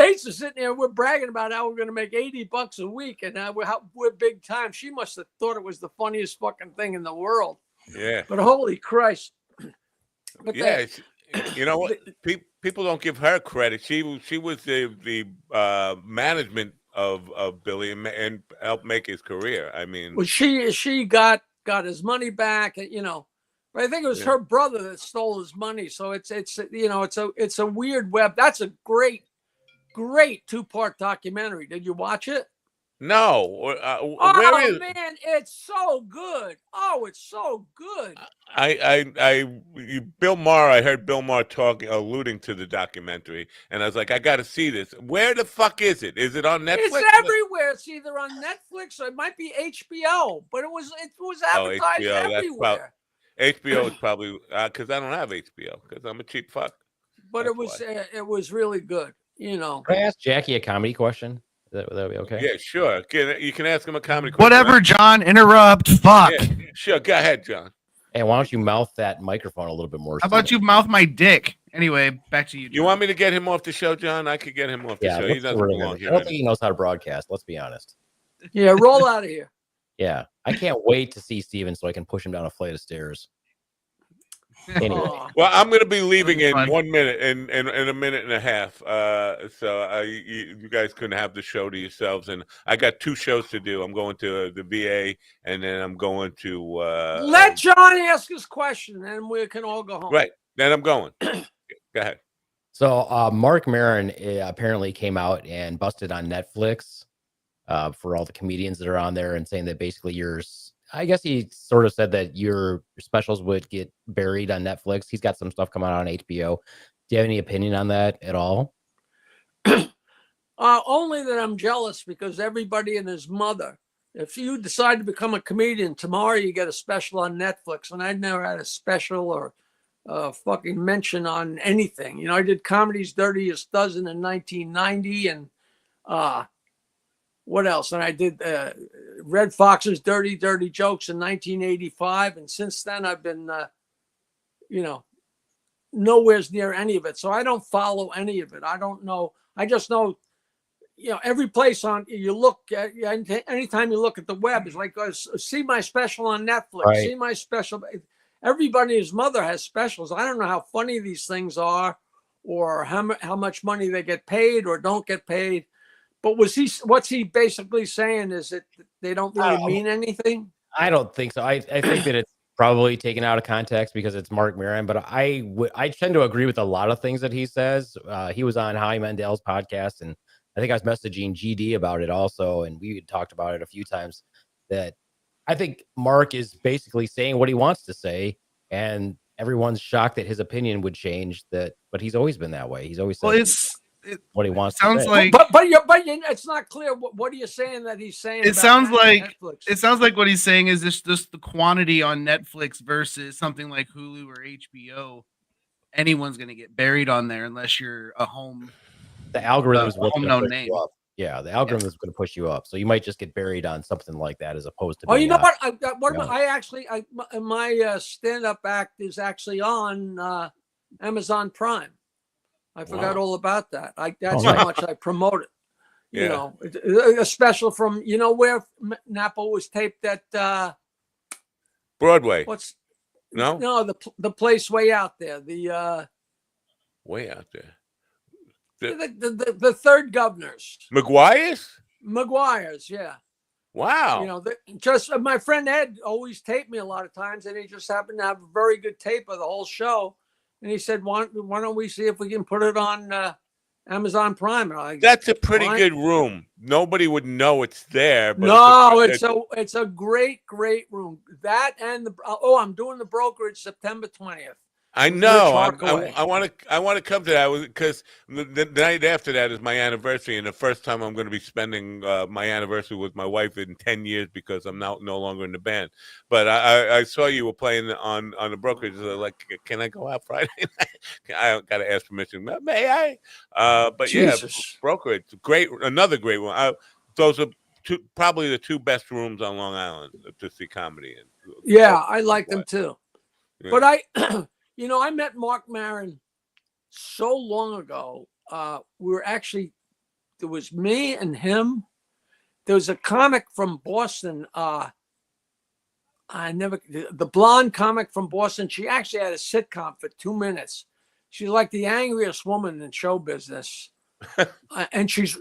mates are sitting there. We're bragging about how we're going to make $80 a week, and we're big time. She must have thought it was the funniest fucking thing in the world. Yeah. But holy Christ! But yeah, you know what? People don't give her credit. She was the management of Billy and helped make his career. I mean, well, she got his money back, you know. But I think it was her brother that stole his money. So it's you know, it's a weird web. That's a great 2-part documentary. Did you watch it? no. Oh man, it's so good. Oh, it's so good. Bill Maher. I heard Bill Maher alluding to the documentary, and I was like, I got to see this. Where the fuck is it? Is it on Netflix? It's everywhere. It's either on Netflix or it might be HBO. But it was advertised everywhere. HBO is probably because I don't have HBO because I'm a cheap fuck. But it was really good. You know. Can I ask Jackie a comedy question? Would that be okay? Yeah, sure. You can ask him a comedy question. Whatever, John. Interrupt. Fuck. Yeah, sure. Go ahead, John. Hey, why don't you mouth that microphone a little bit more? How about you mouth my dick? Anyway, back to you. John. You want me to get him off the show, John? I could get him off the show. He doesn't belong here. I don't think he knows how to broadcast. Let's be honest. Yeah, roll out of here. Yeah, I can't wait to see Steven so I can push him down a flight of stairs. Anyway. Well, I'm going to be leaving in 1 minute and a minute and a half. So you guys couldn't have the show to yourselves. And I got 2 shows to do. I'm going to the VA, and then I'm going to let John ask his question, and we can all go home. Right. Then I'm going. Go ahead. So Mark Maron apparently came out and busted on Netflix for all the comedians that are on there and saying that basically I guess he sort of said that your specials would get buried on Netflix. He's got some stuff coming out on HBO. Do you have any opinion on that at all? Only that I'm jealous because everybody and his mother. If you decide to become a comedian tomorrow, you get a special on Netflix. And I never had a special or fucking mention on anything. You know, I did Comedy's Dirtiest Dozen in 1990 and what else? And I did Red Fox's Dirty Jokes in 1985. And since then, I've been, nowhere near any of it. So I don't follow any of it. I don't know. I just know, every place you look at, anytime you look at the web, it's like, see my special on Netflix, right. See my special. Everybody and his mother has specials. I don't know how funny these things are or how much money they get paid or don't get paid. But what's he basically saying is that they don't really mean anything? I don't think so. I think that it's probably taken out of context because it's Mark Maron, but I tend to agree with a lot of things that he says. He was on Howie Mandel's podcast, and I think I was messaging GD about it also, and we talked about it a few times, that I think Mark is basically saying what he wants to say, and everyone's shocked that his opinion would change, but he's always been that way. He's always said what he wants sounds to say. like but it's not clear what are you saying that he's saying. It sounds like what he's saying is just the quantity on Netflix versus something like Hulu or HBO. Anyone's going to get buried on there unless you're a home. The algorithm is what's going to push name. you up. Yeah, the algorithm is going to push you up. So you might just get buried on something like that as opposed to. Oh, you know what? My stand-up act is actually on Amazon Prime. I forgot all about that. That's how much I promote it. You know, a special from where Napa was taped at Broadway. No, the place way out there. The way out there. The third Governors. McGuire's, yeah. Wow. Just my friend Ed always taped me a lot of times, and he just happened to have a very good tape of the whole show. And he said, why don't we see if we can put it on Amazon Prime? And that's a pretty good room. Nobody would know it's there. But it's a great room. That and I'm doing the brokerage September 20th. I know. I want to come to that because the night after that is my anniversary, and the first time I'm going to be spending my anniversary with my wife in 10 years because I'm now no longer in the band. But I saw you were playing on the brokerage. So like, can I go out Friday night? I got to ask permission. May I? But Jesus. Yeah, brokerage, another great one. Those are probably the 2 best rooms on Long Island to see comedy in. Yeah, I like them too. Yeah. But I met Mark Maron so long ago. We were actually there was me and him. There was a comic from Boston. The blonde comic from Boston. She actually had a sitcom for 2 minutes. She's like the angriest woman in show business, and she's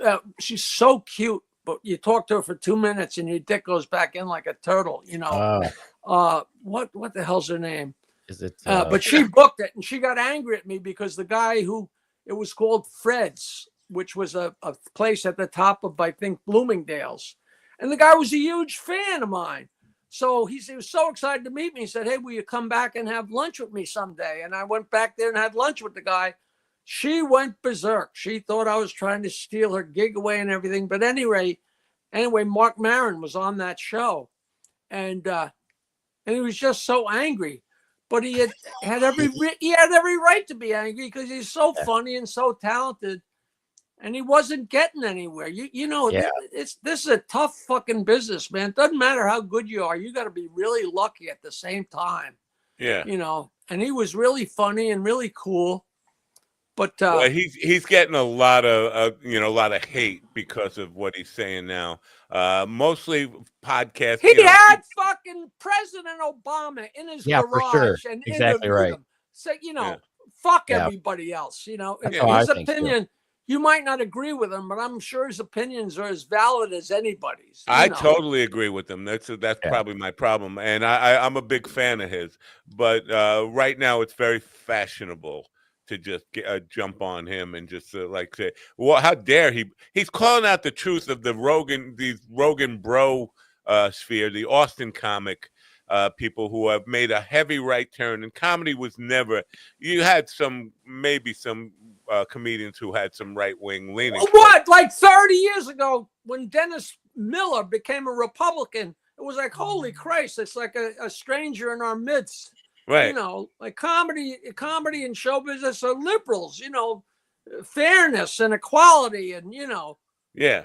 so cute. But you talk to her for 2 minutes, and your dick goes back in like a turtle. What the hell's her name? Is it? But she booked it, and she got angry at me because the guy it was called Fred's, which was a place at the top of, I think, Bloomingdale's, and the guy was a huge fan of mine. So he was so excited to meet me. He said, "Hey, will you come back and have lunch with me someday?" And I went back there and had lunch with the guy. She went berserk. She thought I was trying to steal her gig away and everything. But anyway, Mark Maron was on that show, and he was just so angry. But he had every right to be angry because he's so funny and so talented. And he wasn't getting anywhere. This is a tough fucking business, man. It doesn't matter how good you are. You got to be really lucky at the same time. Yeah. And he was really funny and really cool. But he's getting a lot of hate because of what he's saying now. Mostly podcasts. He had fucking President Obama in his garage for sure. And exactly right. him. So fuck everybody else. His opinion. You might not agree with him, but I'm sure his opinions are as valid as anybody's. I totally agree with him. That's probably my problem, and I'm a big fan of his. But right now, it's very fashionable to just jump on him and just say, "Well, how dare he?" He's calling out the truth of the Rogan bro sphere, the Austin comic people who have made a heavy right turn, and comedy was never. You had maybe some comedians who had some right-wing leanings. What? Like 30 years ago, when Dennis Miller became a Republican, it was like, holy Christ, it's like a stranger in our midst. Right. Like comedy and show business are liberals, fairness and equality and, Yeah.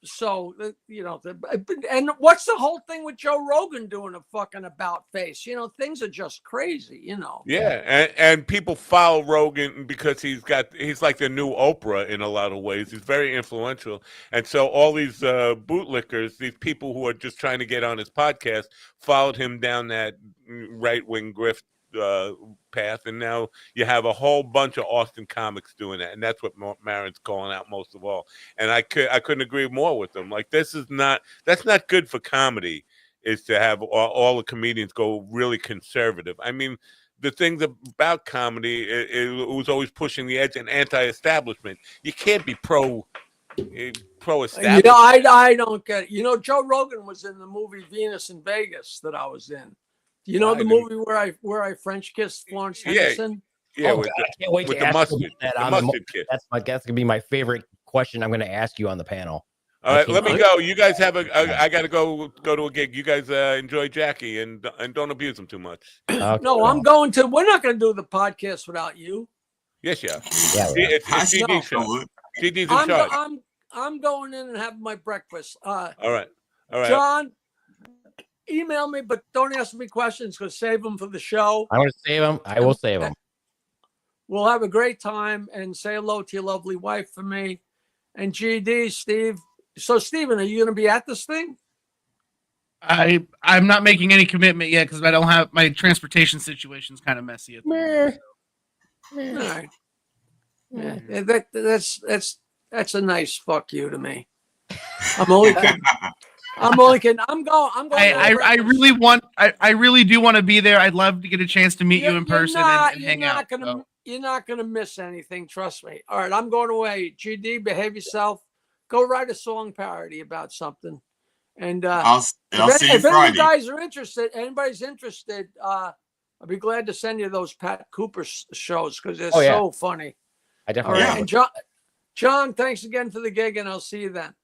So, and what's the whole thing with Joe Rogan doing a fucking about face? Things are just crazy, Yeah, and people follow Rogan because he's like the new Oprah in a lot of ways. He's very influential, and so all these bootlickers, these people who are just trying to get on his podcast, followed him down that right-wing grift path, and now you have a whole bunch of Austin comics doing that, and that's what Maron's calling out most of all. And I couldn't agree more with him. Like, that's not good for comedy, is to have all the comedians go really conservative. I mean, the things about comedy, it was always pushing the edge and anti-establishment. You can't be pro-establishment. I don't get it. Joe Rogan was in the movie Venus in Vegas that I was in. The movie where I French kissed Florence Henderson? Yeah, I can't wait with to the ask mustard. that. The mustard kiss. That's gonna be my favorite question I'm gonna ask you on the panel. All right, let me go. You guys have I got to go to a gig. You guys enjoy Jackie and don't abuse him too much. Okay. No, I'm going to. We're not going to do the podcast without you. Yes, yeah. It's GD's show. GD's in charge. I'm going in and having my breakfast. All right. John, email me, but don't ask me questions because save them for the show. I want to save them. I will save them. We'll have a great time, and say hello to your lovely wife for me. And GD, Steve. So, Steven, are you going to be at this thing? I'm not making any commitment yet because I don't have my transportation situation's kind of messy at the moment. All right. Yeah, that's a nice fuck you to me. I'm only kidding. I'm going. I really do want to be there. I'd love to get a chance to meet you in person and hang out. You're not going to miss anything. Trust me. All right. I'm going away. GD, behave yourself. Go write a song parody about something. And I'll see you if Friday. any guys are interested, anybody's interested, I'll be glad to send you those Pat Cooper shows because they're so funny. I definitely. All right. And John, thanks again for the gig, and I'll see you then.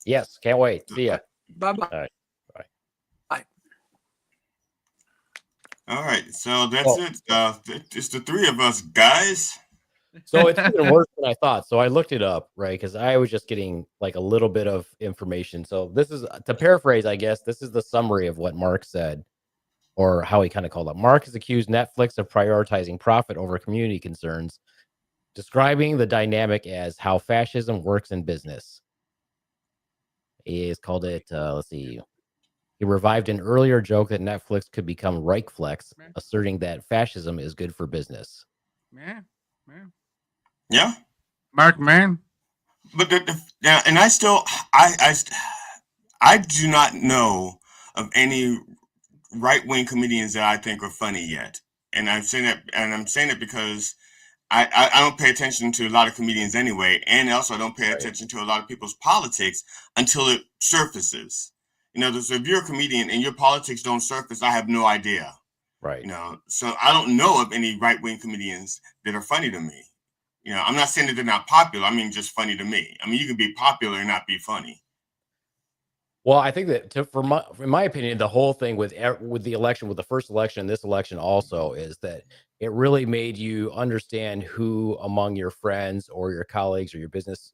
Yes, can't wait. See ya. Bye-bye. All right. Bye. All right, so that's it. It's the three of us, guys. So it's even worse than I thought. So I looked it up, right? Because I was just getting like a little bit of information. So this is, to paraphrase, I guess, this is the summary of what Mark said, or how he kind of called it. Mark has accused Netflix of prioritizing profit over community concerns describing the dynamic as how fascism works in business. He has called it, let's see. He revived an earlier joke that Netflix could become Reichflex, asserting that fascism is good for business. Yeah. Mark, man. But and I still, I do not know of any right-wing comedians that I think are funny yet. And I'm saying it because I don't pay attention to a lot of comedians anyway, and also I don't pay attention to a lot of people's politics until it surfaces. So if you're a comedian and your politics don't surface, I have no idea. Right. So I don't know of any right-wing comedians that are funny to me. I'm not saying that they're not popular. I mean, just funny to me. I mean, you can be popular and not be funny. Well, I think that in my opinion, the whole thing with the election, with the first election, this election also, is that it really made you understand who among your friends or your colleagues or your business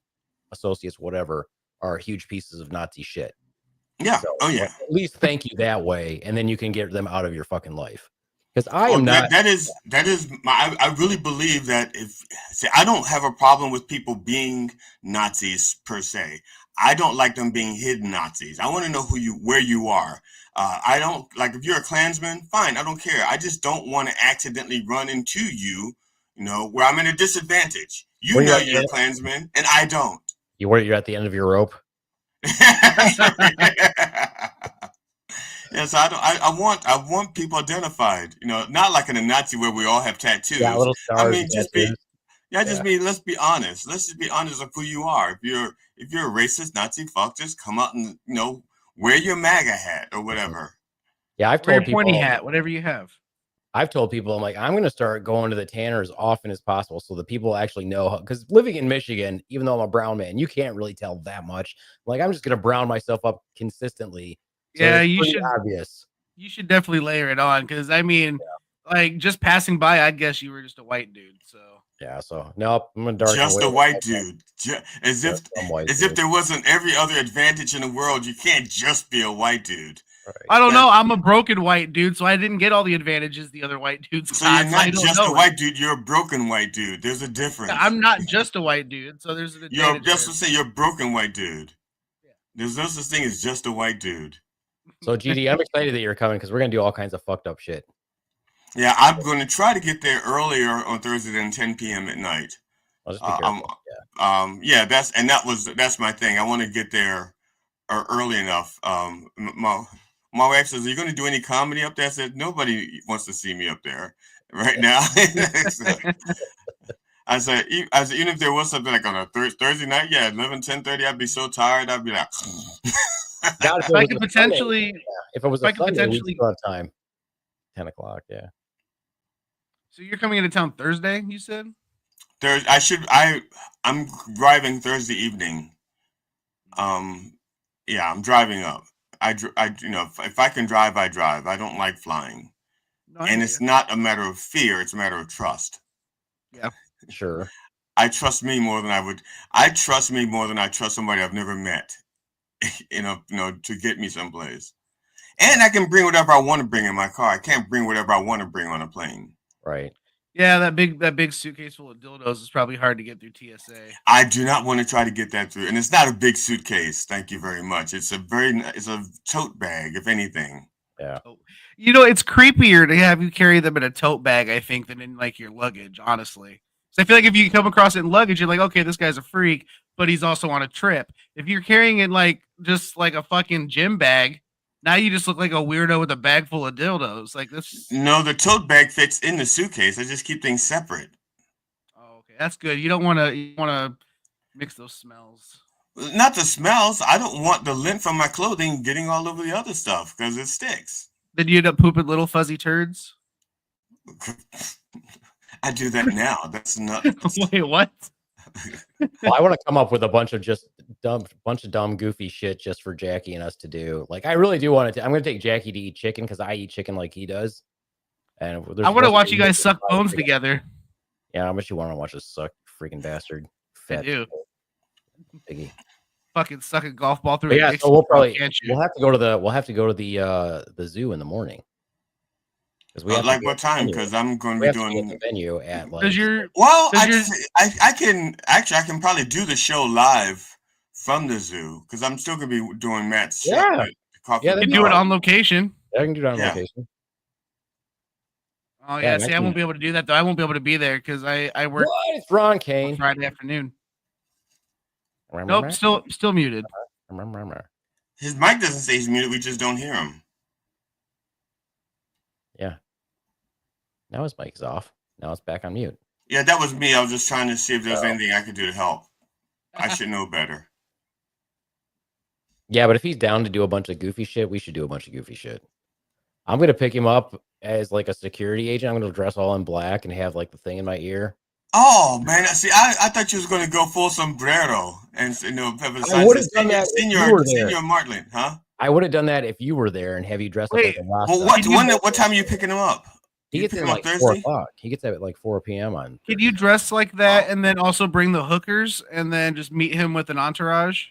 associates, whatever, are huge pieces of Nazi shit. Yeah. So, oh yeah. Like, at least thank you that way, and then you can get them out of your fucking life. Because I am not. That is I really believe that I don't have a problem with people being Nazis per se. I don't like them being hidden Nazis. I want to know where you are. I don't like if you're a Klansman, fine. I don't care. I just don't want to accidentally run into you, where I'm in a disadvantage. You're a Klansman and I don't. You're at the end of your rope. Yes, I want people identified. Not like in a Nazi where we all have tattoos. Yeah, little stars. I mean, let's be honest. Let's just be honest of who you are. If you're a racist Nazi fuck, just come out and wear your MAGA hat or whatever. Yeah, I've told people, pointy hat, whatever you have. I've told people, I'm like, I'm going to start going to the tanner as often as possible so that people actually know. Because living in Michigan, even though I'm a brown man, you can't really tell that much. Like, I'm just going to brown myself up consistently. So yeah, you should. Obvious. You should definitely layer it on because I mean, like just passing by, I'd guess you were just a white dude. So yeah, so nope, I'm a dark. Just a white dude, as if there wasn't every other advantage in the world. You can't just be a white dude. Right. I don't know. I'm a broken white dude, so I didn't get all the advantages the other white dudes. So you're not just a white dude. You're a broken white dude. There's a difference. I'm not just a white dude, so there's an advantage. You're a broken white dude. Yeah. There's no such thing as just a white dude. So GD, I'm excited that you're coming because we're gonna do all kinds of fucked up shit. Yeah, I'm going to try to get there earlier on Thursday than 10 p.m. at night. That's my thing. I want to get there early enough. My wife says, "Are you going to do any comedy up there?" I said, "Nobody wants to see me up there right now." I said, even if there was something like on a Thursday night, 10:30, I'd be so tired. I'd be like. If I could potentially, if it was a Sunday, we still have time. 10 o'clock, yeah. So you're coming into town Thursday, you said? I'm driving Thursday evening. Yeah, I'm driving up. If I can drive, I drive. I don't like flying. And it's not a matter of fear, it's a matter of trust. Yeah. Sure. I trust me more than I trust somebody I've never met. To get me someplace. And I can bring whatever I want to bring in my car. I can't bring whatever I want to bring on a plane. Right. Yeah, that big suitcase full of dildos is probably hard to get through TSA. I do not want to try to get that through. And it's not a big suitcase. Thank you very much. It's a tote bag, if anything. Yeah. It's creepier to have you carry them in a tote bag, I think, than in like your luggage, honestly. So I feel like if you come across it in luggage, you're like, okay, this guy's a freak, but he's also on a trip. If you're carrying it like just like a fucking gym bag, now you just look like a weirdo with a bag full of dildos. Like this. No, the tote bag fits in the suitcase. I just keep things separate. Oh, okay, that's good. You don't want to mix those smells. Not the smells. I don't want the lint from my clothing getting all over the other stuff because it sticks. Then you end up pooping little fuzzy turds. I do that now. That's not. Wait, what? Well, I want to come up with a bunch of dumb, goofy shit just for Jackie and us to do. Like, I really do want to. I'm going to take Jackie to eat chicken because I eat chicken like he does. And I want to watch you guys suck bones together. Yeah, how much you want to watch us suck, freaking bastard? Fat. I do. Piggy. Fucking suck a golf ball through. So we'll have to go to the zoo in the morning. we have like what time? Because I'm going to we be have to be at doing. the venue at like. Does your Well, does I can probably do the show live from the zoo because I'm still going to be doing Matt's show. Yeah. Coffee Yeah, you that'd can be do it fun. on location? I can do it on Yeah. location. Oh Yeah, yeah, see, I won't be able to do that though. I won't be able to be there because I work What? It's Ron on Kane. Friday afternoon. Nope, still muted. His mic doesn't say he's muted. We just don't hear him. Yeah. Now his mic is off. Now it's back on mute. Yeah, that was me. I was just trying to see if there was anything I could do to help. I should know better. Yeah, but if he's down to do a bunch of goofy shit, we should do a bunch of goofy shit. I'm gonna pick him up as like a security agent. I'm gonna dress all in black and have like the thing in my ear. Oh man, see, I thought you was going to go full sombrero and I would have done that if you were there. Senior Martlin, huh? I would have done that if you were there and have you dress up like a Rasta. Well, what time are you picking him up? He gets in like 4 o'clock. He gets at like 4 p.m. on. Can you dress like that and then also bring the hookers and then just meet him with an entourage?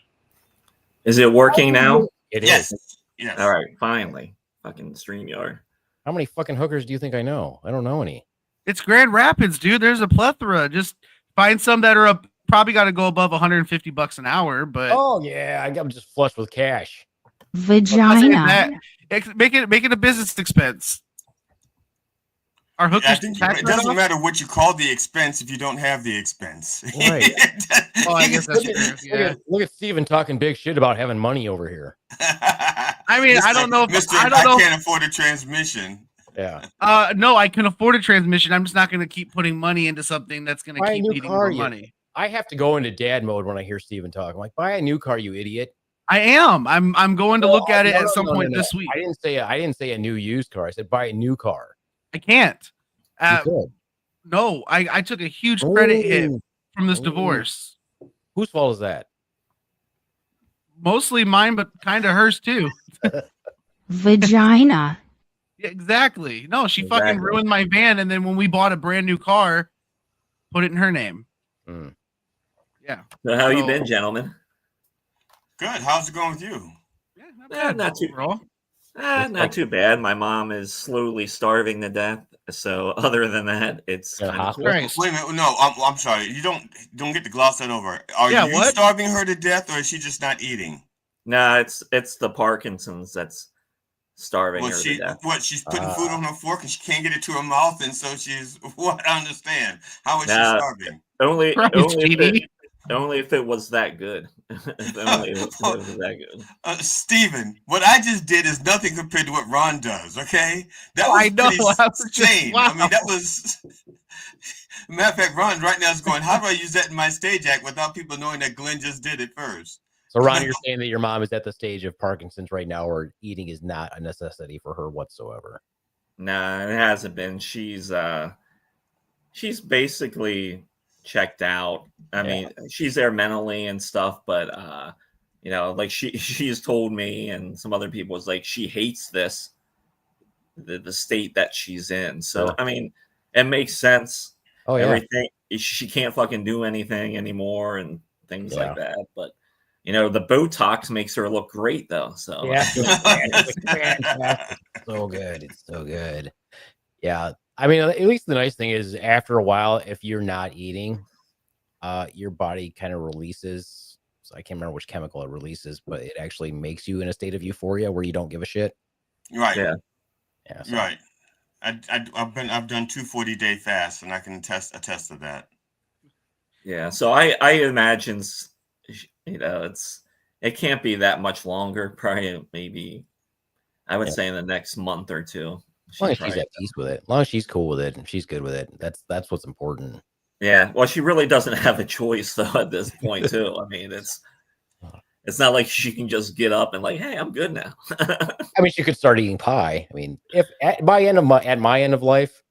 Is it working now? It is. Yes. All right, finally. Fucking StreamYard. How many fucking hookers do you think I know? I don't know any. It's Grand Rapids, dude. There's a plethora. Just find some that are probably got to go above $150 an hour. But oh yeah, I'm just flush with cash. Vagina. Make it a business expense. Our hookers. It doesn't matter what you call the expense if you don't have the expense. Right. Well, I guess that's true. Yeah. Look at Steven talking big shit about having money over here. I mean, I don't know if I can't afford a transmission. Yeah. No, I can afford a transmission. I'm just not going to keep putting money into something that's going to keep needing more money. I have to go into dad mode when I hear Steven talk. I'm like, buy a new car, you idiot. I am. I'm going to look at it at some point this week. I didn't say a new used car. I said buy a new car. I can't. No, I took a huge credit hit from this divorce. Whose fault is that? Mostly mine, but kind of hers too. Vagina. Yeah, exactly. No, she fucking ruined my van, and then when we bought a brand new car, put it in her name. Yeah. So how you been, gentlemen? Good. How's it going with you? Yeah, not too bad. My mom is slowly starving to death. So other than that, it's kind of cool. Wait a minute. No, I'm sorry. You don't get to gloss that over. Are you starving her to death, or is she just not eating? No, it's the Parkinson's that's starving her to death. What? She's putting food on her fork and she can't get it to her mouth, and so she's what? I understand. How is she starving? Only if it was that good. Only if it was that good. Steven, what I just did is nothing compared to what Ron does, okay? That was insane. Wow. I mean, that was... Matter of fact, Ron right now is going, how do I use that in my stage act without people knowing that Glenn just did it first? So, Ron, you're saying that your mom is at the stage of Parkinson's right now where eating is not a necessity for her whatsoever? Nah, it hasn't been. She's basically... checked out. I mean, she's there mentally and stuff, but like she's told me and some other people is like she hates the state that she's in. So I mean, it makes sense. Oh yeah. Everything she can't fucking do anything anymore and things like that. But the Botox makes her look great though. So fantastic. So good. It's so good. Yeah. I mean, at least the nice thing is after a while, if you're not eating, your body kind of releases. So I can't remember which chemical it releases, but it actually makes you in a state of euphoria where you don't give a shit. Right. Yeah. So. Right. I've done 2 40-day fasts, and I can attest to that. Yeah. So I imagine, it can't be that much longer. Probably maybe I would say in the next month or two. As long as she's at peace with it, as long as she's cool with it and she's good with it, that's what's important. Yeah, well, she really doesn't have a choice though at this point too. I mean, it's not like she can just get up and like, hey, I'm good now. I mean, she could start eating pie. I mean, if at my end of life,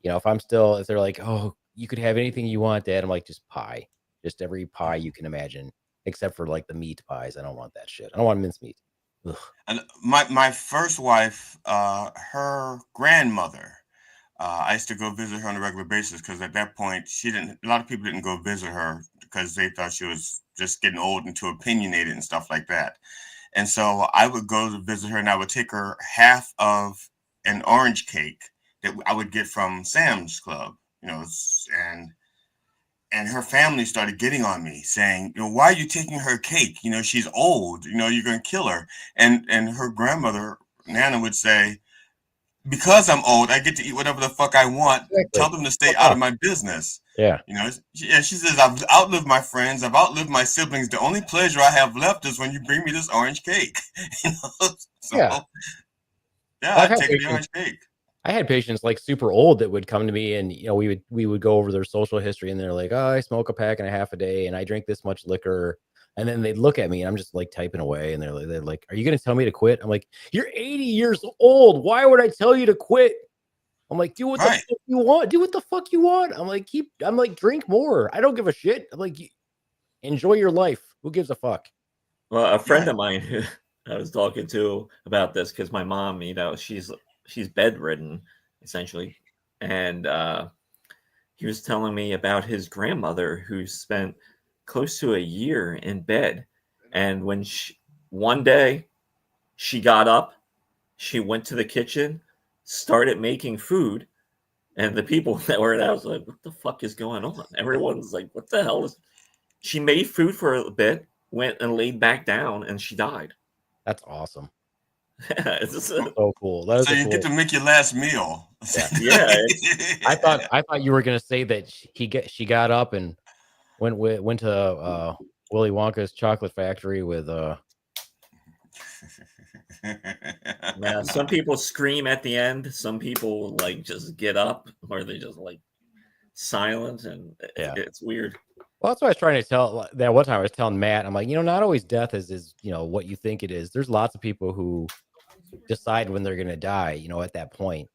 if they're like, oh, you could have anything you want, Dad, I'm like, just pie, just every pie you can imagine, except for like the meat pies. I don't want that shit. I don't want mincemeat. Ugh. And my first wife, her grandmother, I used to go visit her on a regular basis because at that point a lot of people didn't go visit her because they thought she was just getting old and too opinionated and stuff like that. And so I would go to visit her and I would take her half of an orange cake that I would get from Sam's Club, and her family started getting on me saying, why are you taking her cake? She's old, you're going to kill her. And her grandmother, Nana, would say, because I'm old, I get to eat whatever the fuck I want. Exactly. Tell them to stay out of my business. Yeah. She says, I've outlived my friends. I've outlived my siblings. The only pleasure I have left is when you bring me this orange cake. Yeah. I'd take the orange cake. I had patients like super old that would come to me, and we would go over their social history, and they're like, "Oh, I smoke a pack and a half a day, and I drink this much liquor." And then they'd look at me, and I'm just like typing away, and they're like, "Are you going to tell me to quit?" I'm like, "You're 80 years old. Why would I tell you to quit?" I'm like, "Do what the fuck you want. Do what the fuck you want." I'm like, drink more. I don't give a shit. I'm like, enjoy your life. Who gives a fuck? Well, a friend of mine who I was talking to about this, because my mom, she's bedridden essentially, and he was telling me about his grandmother who spent close to a year in bed, and when one day she got up, she went to the kitchen, started making food, and the people that were in the house were like, what the fuck is going on? Everyone's like, what the hell is... She made food for a bit, went and laid back down, and she died. That's awesome. It's so cool. So you get to make your last meal. Yeah. I thought you were gonna say that she got up and went to Willy Wonka's chocolate factory with Now, some people scream at the end. Some people like just get up, or they just like silent, and it's weird. Well, that's what I was trying to tell. That one time I was telling Matt, I'm like, not always death is what you think it is. There's lots of people who decide when they're gonna die. At that point.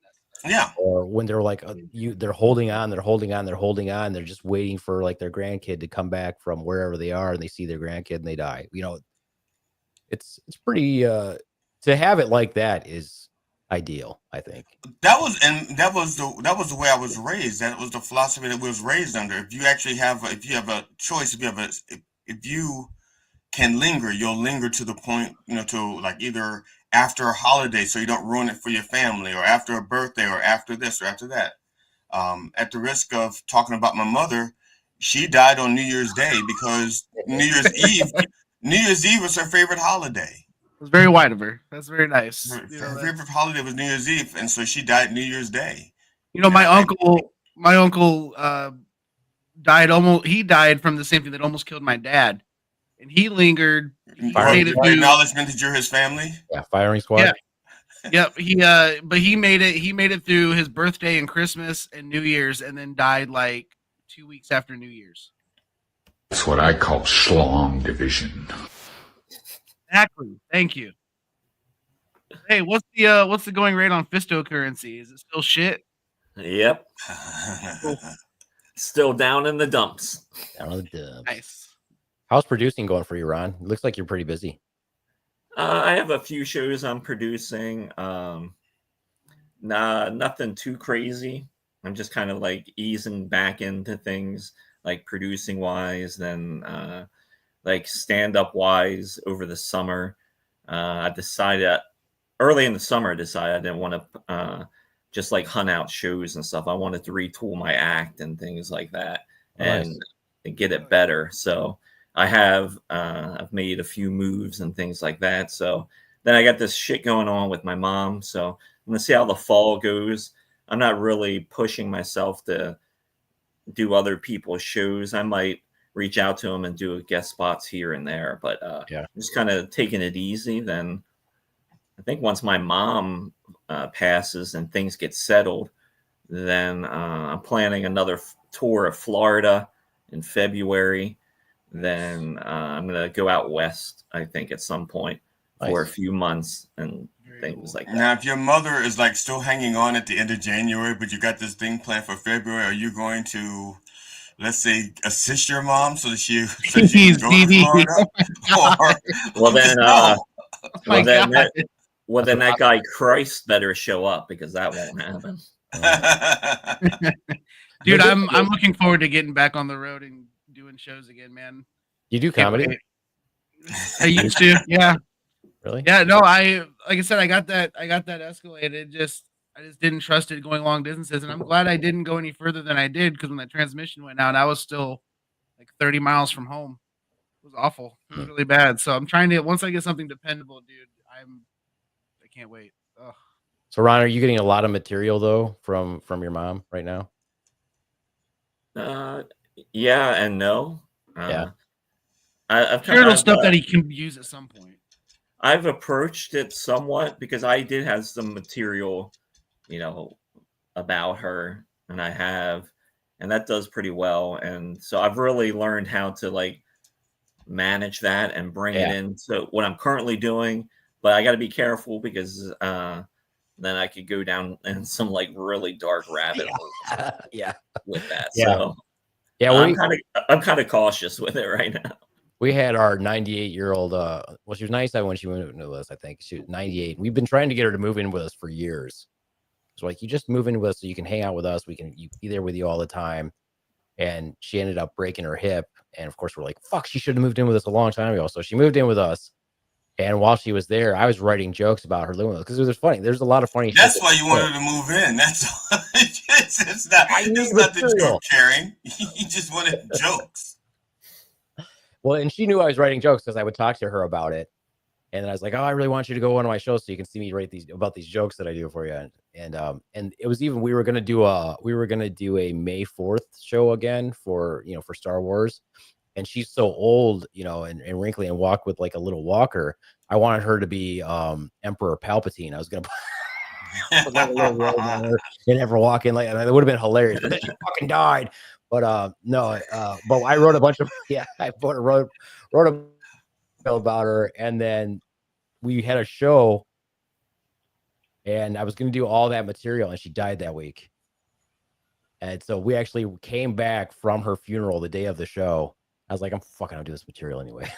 Yeah. Or when they're like, they're holding on. They're just waiting for like their grandkid to come back from wherever they are, and they see their grandkid and they die. It's pretty. To have it like that is ideal, I think. That was the way I was raised. That was the philosophy that we was raised under. If you have a choice, if you can linger, you'll linger to the point, to like either after a holiday, so you don't ruin it for your family, or after a birthday, or after this or after that. At the risk of talking about my mother, she died on New Year's Day because New Year's Eve was her favorite holiday. It was very white of her. That's very nice. Her favorite holiday was New Year's Eve, and so she died New Year's Day. My uncle died almost. He died from the same thing that almost killed my dad, and he lingered. Acknowledgement that you're his family. Yeah, firing squad. Yeah. But he made it. He made it through his birthday and Christmas and New Year's, and then died like 2 weeks after New Year's. That's what I call schlong division. Exactly. Thank you. Hey, what's the going rate on Fisto currency? Is it still shit? Yep. Still down in the dumps. Down in the dumps. Nice. How's producing going for you, Ron? It looks like you're pretty busy. I have a few shows I'm producing. Nothing too crazy. I'm just kind of like easing back into things, like producing wise, then like stand-up wise over the summer. I decided early in the summer, I didn't want to just like hunt out shows and stuff. I wanted to retool my act and things like that, and get it better. So I have I've made a few moves and things like that. So then I got this shit going on with my mom. So I'm gonna see how the fall goes. I'm not really pushing myself to do other people's shows. I might reach out to them and do guest spots here and there, but just kind of taking it easy. Then I think once my mom passes and things get settled, then I'm planning another tour of Florida in February. Then I'm going to go out west, I think, at some point for a few months and things like that. Now, if your mother is like still hanging on at the end of January, but you got this thing planned for February, are you going to, let's say, assist your mom so that she can go to Florida? Well, then that guy Christ better show up, because that won't happen. Dude, I'm looking forward to getting back on the road and doing shows again, man. You do comedy? I used to, yeah. Really? Yeah, no, like I said, I got that escalated. Just I just didn't trust it going long distances, and I'm glad I didn't go any further than I did because when that transmission went out, I was still like 30 miles from home. It was awful. It was really bad. So I'm trying to once I get something dependable, dude. I can't wait. Ugh. So Ron, are you getting a lot of material though from your mom right now? Yeah and no. Yeah. I've Sure, it'll stuff that he can use at some point. I've approached it somewhat because I did have some material, about her, and and that does pretty well. And so I've really learned how to like manage that and bring it into what I'm currently doing. But I got to be careful because then I could go down in some like really dark rabbit holes. Yeah. With that. Yeah. So yeah, I'm kind of cautious with it right now. We had our 98-year-old. Well, she was 97 when she moved into us. I think she was 98. We've been trying to get her to move in with us for years. So like, you just move in with us so you can hang out with us. We can be there with you all the time. And she ended up breaking her hip. And of course, we're like, fuck, she should have moved in with us a long time ago. So she moved in with us. And while she was there, I was writing jokes about her living with us because it was funny. There's a lot of funny. That's why you wanted to move in. That's it's not the joke carrying. You just wanted jokes. Well, and she knew I was writing jokes because I would talk to her about it. And then I was like, oh, I really want you to go on my show so you can see me write these jokes that I do for you. And it was even, we were going to do a May 4th show again for Star Wars. And she's so old, and wrinkly and walk with like a little walker. I wanted her to be Emperor Palpatine. I was going to put like a little robe on her and have her walk in like, and it would have been hilarious. But then she fucking died. But no, but I wrote a bunch of I wrote about her, and then we had a show, and I was going to do all that material, and she died that week. And so we actually came back from her funeral the day of the show. I was like, I'm gonna do this material anyway.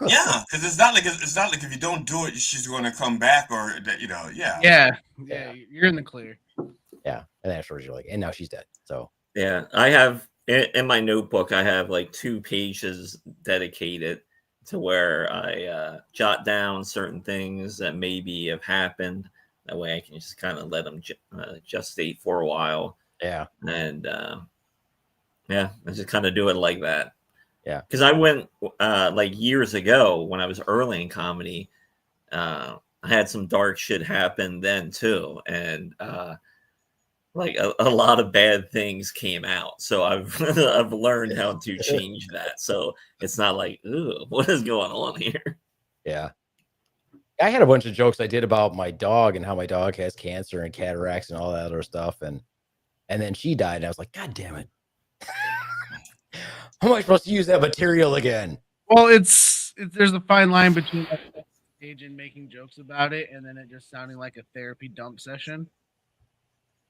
Yeah, because it's not like if you don't do it, she's going to come back or that. Yeah, you're in the clear. Yeah, and afterwards you're like, and now she's dead. So yeah, I have in my notebook, I have like 2 pages dedicated to where I jot down certain things that maybe have happened. That way I can just kind of let them gestate for a while. Yeah. And I just kind of do it like that. Yeah. Because I went like years ago when I was early in comedy, I had some dark shit happen then too. And like a lot of bad things came out. So I've I've learned how to change that. So it's not like, ooh, what is going on here? Yeah. I had a bunch of jokes I did about my dog and how my dog has cancer and cataracts and all that other stuff. And then she died. And I was like, God damn it. How am I supposed to use that material again? Well, there's a fine line between stage and making jokes about it and then it just sounding like a therapy dump session.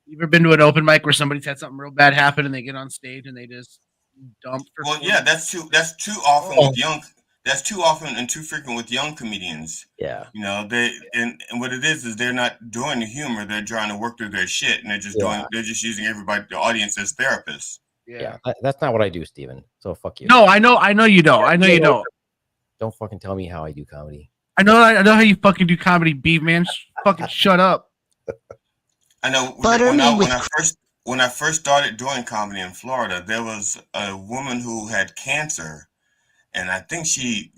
You ever been to an open mic where somebody's had something real bad happen and they get on stage and they just dump? Well, yeah, that's too often with young. That's too often and too frequent with young comedians. Yeah, they and what it is they're not doing the humor; they're trying to work through their shit, and they're just using everybody, the audience, as therapists. Yeah, that's not what I do, Steven. So fuck you. No, I know you don't. I know you don't. Don't fucking tell me how I do comedy. I know how you fucking do comedy, Beaveman. Fucking shut up. I know. When I first started doing comedy in Florida, there was a woman who had cancer, and I think she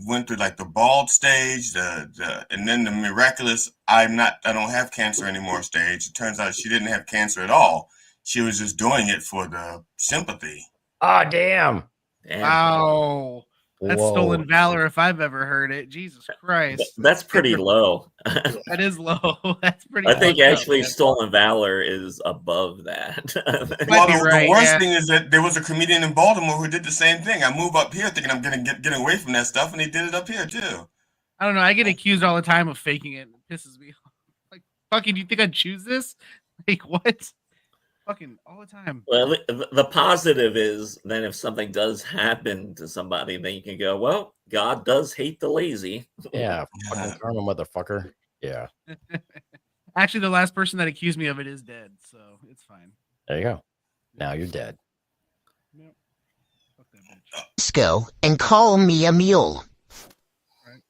went through like the bald stage, and then the miraculous I don't have cancer anymore stage. It turns out she didn't have cancer at all. She was just doing it for the sympathy. Oh, damn. Wow. That's stolen valor if I've ever heard it. Jesus Christ. That's pretty low. That is low. That's pretty I think actually stolen valor is above that. Well, the worst thing is that there was a comedian in Baltimore who did the same thing. I moved up here thinking I'm going to get away from that stuff, and he did it up here too. I don't know. I get accused all the time of faking it. It pisses me off. Like, fucking, do you think I'd choose this? Like, what? Fucking all the time. Well, the positive is then if something does happen to somebody, then you can go, well, God does hate the lazy. Yeah, fucking karma, motherfucker. Yeah. Actually, the last person that accused me of it is dead, so it's fine. There you go. Now you're dead. Yep. Fuck that bitch. Let's go and call me a mule. Right.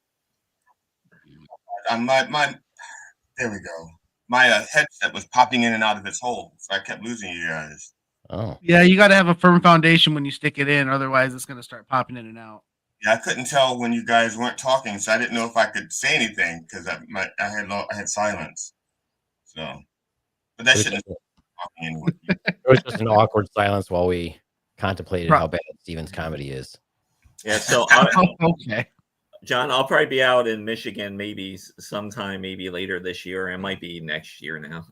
There we go. my headset was popping in and out of its hole, so I kept losing you guys. Oh, Yeah, you got to have a firm foundation when you stick it in, otherwise it's going to start popping in and out. Yeah, I couldn't tell when you guys weren't talking, so I didn't know if I could say anything because I had silence. So, but that it was, shouldn't just, have talking anyway. it was just an awkward silence while we contemplated Pro- how bad Steven's comedy is. Yeah, so Okay. John, I'll probably be out in Michigan maybe sometime, maybe later this year. It might be next year now.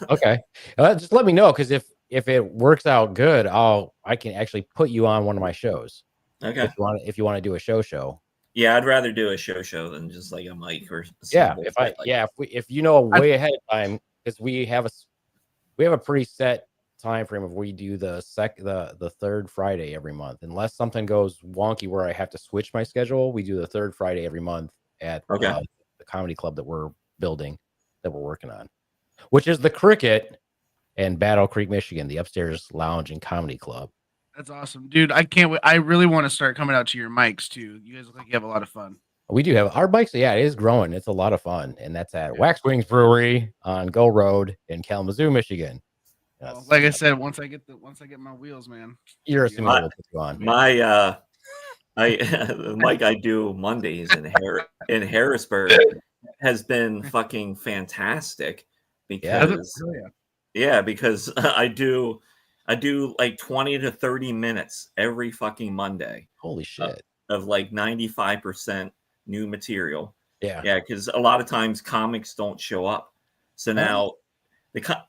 Okay, just let me know, because if it works out good, I can actually put you on one of my shows. Okay. If you want to do a show. Yeah, I'd rather do a show than just like a mic or Yeah, bullshit if you know way ahead of time, because we have a pretty set time frame of we do the third Friday every month, unless something goes wonky where I have to switch my schedule. We do the third Friday every month at the comedy club that we're building, that we're working on, which is the Cricket in Battle Creek, Michigan, the Upstairs Lounge and Comedy Club. That's awesome, dude. I can't wait. I really want to start coming out to your mics too. You guys look like you have a lot of fun. We do have our bikes. Yeah, it is growing. It's a lot of fun, and that's at Wax Wings Brewery on Go Road in Kalamazoo, Michigan. Well, like I said, once I get my wheels, man. You're assuming we'll put you on. The mic I do Mondays in Harrisburg has been fucking fantastic because because I do like 20 to 30 minutes every fucking Monday. Holy shit. Of like 95% new material. Yeah, because a lot of times comics don't show up. So now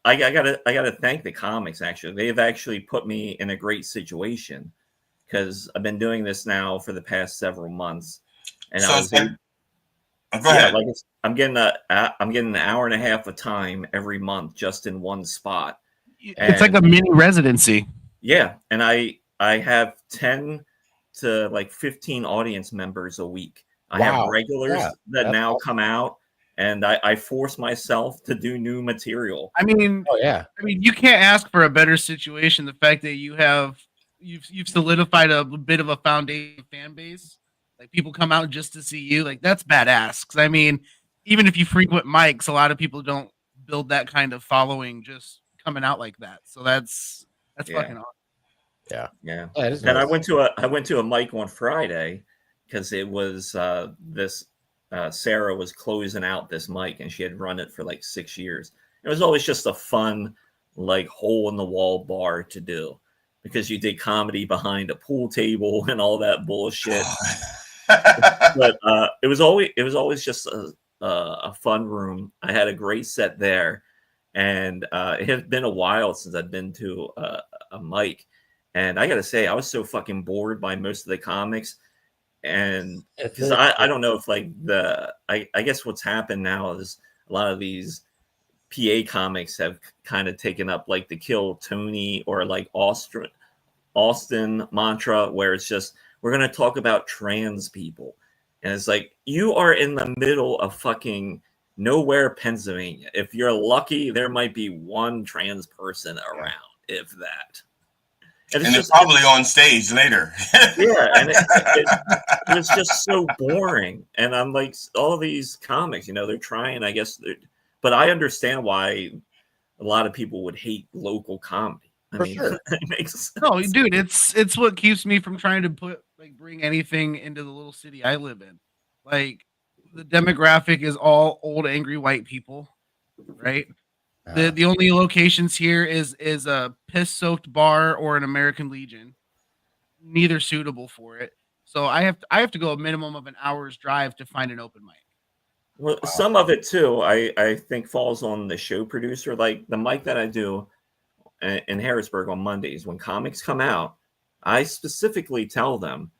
I gotta thank the comics. Actually, they've actually put me in a great situation because I've been doing this now for the past several months, and go ahead. I'm getting an hour and a half of time every month just in one spot. It's like a mini residency. Yeah, and I have 10 to like 15 audience members a week. I have regulars that now come out, and I force myself to do new material. I mean, you can't ask for a better situation. The fact that you've solidified a bit of a foundation fan base, like people come out just to see you, like that's badass. 'Cause I mean, even if you frequent mics, a lot of people don't build that kind of following just coming out like that. So that's fucking awesome. Yeah. And I went to a mic on Friday because it was Sarah was closing out this mic, and she had run it for like 6 years. It was always just a fun, like, hole in the wall bar to do because you did comedy behind a pool table and all that bullshit. But it was always just a fun room. I had a great set there, and it had been a while since I'd been to a mic. And I got to say, I was so fucking bored by most of the comics. And because I don't know if like I guess what's happened now is a lot of these PA comics have kind of taken up like the Kill Tony or like Austin mantra, where it's just, we're going to talk about trans people. And it's like, you are in the middle of fucking nowhere, Pennsylvania. If you're lucky, there might be one trans person around, if that. And it's probably on stage later. Yeah, and it was just so boring. And I'm like, all these comics, they're trying, I guess. But I understand why a lot of people would hate local comedy. For sure. It makes sense. No, dude, it's what keeps me from trying to bring anything into the little city I live in. Like, the demographic is all old, angry white people, right? The only locations here is a piss-soaked bar or an American Legion. Neither suitable for it. So I have to go a minimum of an hour's drive to find an open mic. Well, some of it too, I think falls on the show producer. Like the mic that I do in Harrisburg on Mondays, when comics come out, I specifically tell them,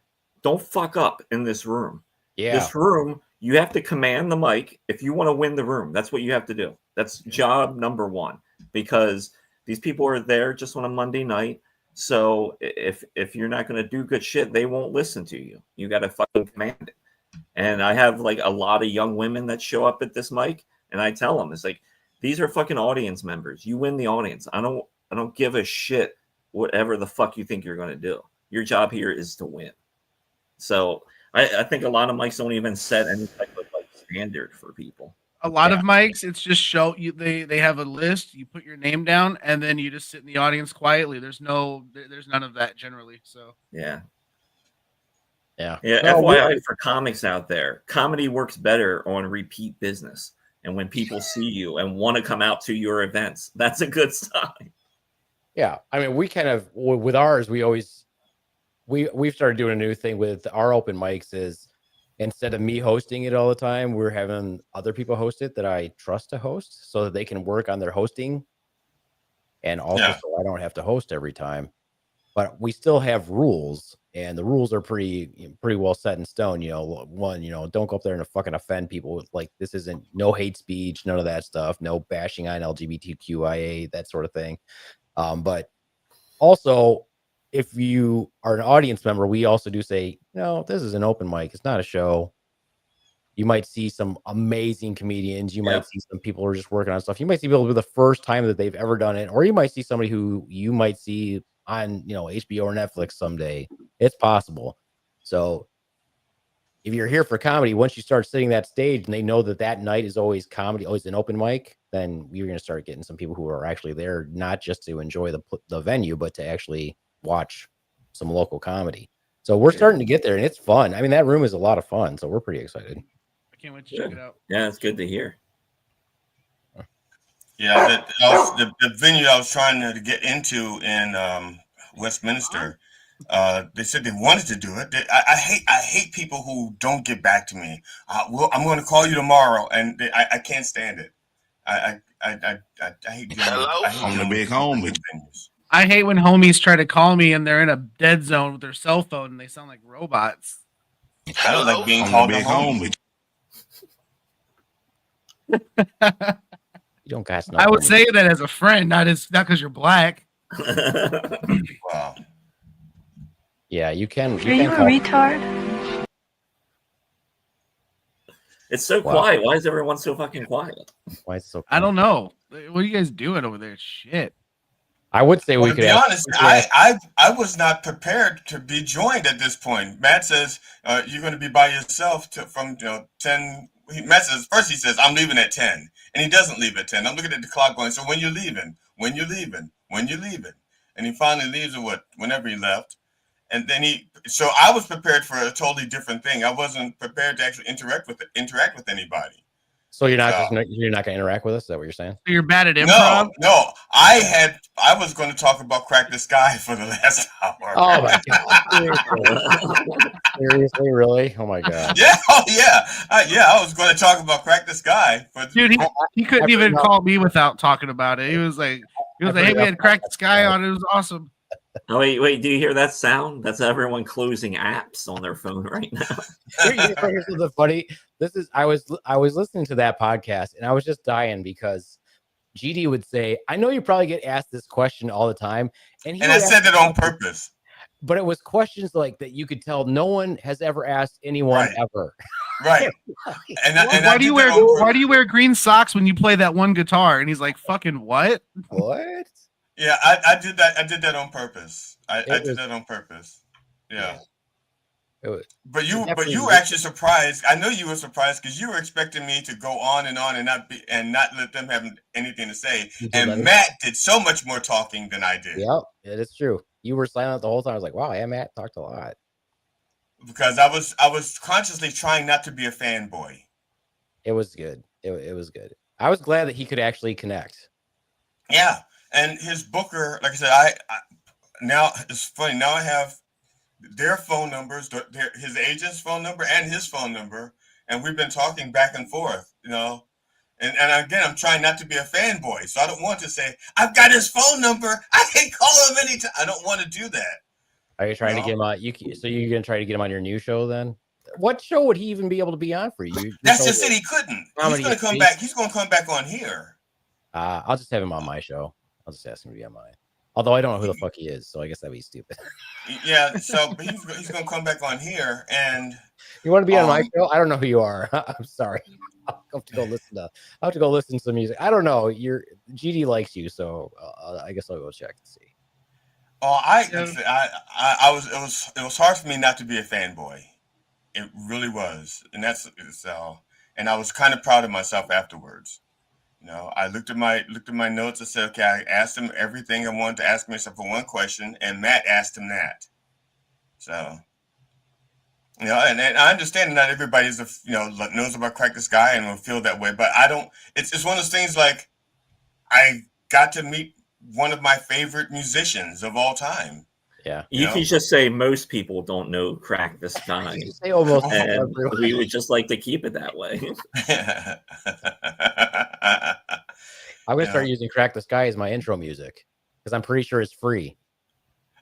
don't fuck up in this room. Yeah. This room, you have to command the mic if you want to win the room. That's what you have to do. That's job number one, because these people are there just on a Monday night. So if you're not going to do good shit, they won't listen to you. You got to fucking command it. And I have like a lot of young women that show up at this mic, and I tell them, it's like, these are fucking audience members. You win the audience. I don't give a shit whatever the fuck you think you're going to do. Your job here is to win. So I think a lot of mics don't even set any type of like standard for people. A lot of mics, it's just show you they have a list. You put your name down, and then you just sit in the audience quietly. There's none of that generally. So Yeah. Yeah. FYI for comics out there, comedy works better on repeat business. And when people see you and want to come out to your events, that's a good sign. Yeah. I mean, we kind of, with ours, we've started doing a new thing with our open mics is instead of me hosting it all the time, we're having other people host it that I trust to host so that they can work on their hosting. And also so I don't have to host every time. But we still have rules, and the rules are pretty well set in stone. One, don't go up there and fucking offend people. Like, this isn't no hate speech, none of that stuff, no bashing on LGBTQIA, that sort of thing. But also, if you are an audience member, we also do say, no, this is an open mic. It's not a show. You might see some amazing comedians. You might see some people who are just working on stuff. You might see people for the first time that they've ever done it, or you might see somebody who you might see on HBO or Netflix someday. It's possible. So if you're here for comedy, once you start sitting that stage and they know that night is always comedy, always an open mic, then you're going to start getting some people who are actually there not just to enjoy the venue, but to actually watch some local comedy. So we're starting to get there, and it's fun. I mean, that room is a lot of fun, so we're pretty excited. I can't wait to check it out. Yeah, it's good to hear. Yeah, the venue I was trying to get into in Westminster, they said they wanted to do it. I hate people who don't get back to me. I'm going to call you tomorrow, and I can't stand it. I hate dealing I'm the big homie. I hate when homies try to call me and they're in a dead zone with their cell phone and they sound like robots. I don't like being called a homie. You don't got. I would say that as a friend, not because you're black. Wow. Yeah, you can. Are you a retard? It's so quiet. Why is everyone so fucking quiet? Why is it so quiet? I don't know. What are you guys doing over there? Shit. I would say we could. To be honest, I was not prepared to be joined at this point. Matt says you're going to be by yourself from 10. Matt says first he says I'm leaving at 10, and he doesn't leave at 10. I'm looking at the clock going, so when you're leaving, when you're leaving, when you're leaving, and he finally leaves at whenever he left, and then so I was prepared for a totally different thing. I wasn't prepared to actually interact with anybody. So you're not going to interact with us? Is that what you're saying? So you're bad at improv? No. I was going to talk about Crack the Sky for the last hour. Oh my god! Seriously, really? Oh my god! Yeah, I was going to talk about Crack the Sky, but dude, he couldn't even call me without talking about it. He was like, hey, we had Crack the Sky on. It was awesome. Oh, wait! Do you hear that sound? That's everyone closing apps on their phone right now. Here's the funny. I was listening to that podcast and I was just dying because GD would say, "I know you probably get asked this question all the time," and I said it on purpose. But it was questions like that you could tell no one has ever asked anyone ever. Right. Why do you wear green socks when you play that one guitar? And he's like, "Fucking what? What?" Yeah, I did that. I did that on purpose. I did that on purpose. Yeah. But you were actually surprised. I know you were surprised because you were expecting me to go on and not let them have anything to say. And Matt did so much more talking than I did. Yep, it is true. You were silent the whole time. I was like, "Wow, yeah, Matt talked a lot." Because I was consciously trying not to be a fanboy. It was good. It was good. I was glad that he could actually connect. Yeah. And his booker, like I said, now it's funny. Now I have their phone numbers, his agent's phone number and his phone number, and we've been talking back and forth, And again, I'm trying not to be a fanboy, so I don't want to say I've got his phone number. I can call him anytime. I don't want to do that. Are you trying to get him on? So you're going to try to get him on your new show then? What show would he even be able to be on for you? That's just it. He couldn't. He's going to come back. He's going to come back on here. I'll just have him on my show. I'll just ask him to be on mine. Although I don't know who the fuck he is, so I guess that'd be stupid. Yeah, so he's going to come back on here, and you want to be on my show? I don't know who you are. I'm sorry. I'll have to go listen to some music. I don't know. GD likes you, so I guess I'll go check and see. Oh, it was hard for me not to be a fanboy. It really was, and that's so. and I was kind of proud of myself afterwards. You know, I looked at my notes and said, okay, I asked him everything I wanted to ask him except for one question, and Matt asked him that. So, you know, and I understand that not everybody's knows about Crack the Sky and will feel that way, but I don't. It's one of those things like I got to meet one of my favorite musicians of all time. Yeah, you can just say most people don't know Crack the Sky. You say almost And everyone. we would just like to keep it that way. I'm gonna start using "Crack the Sky" as my intro music because I'm pretty sure it's free.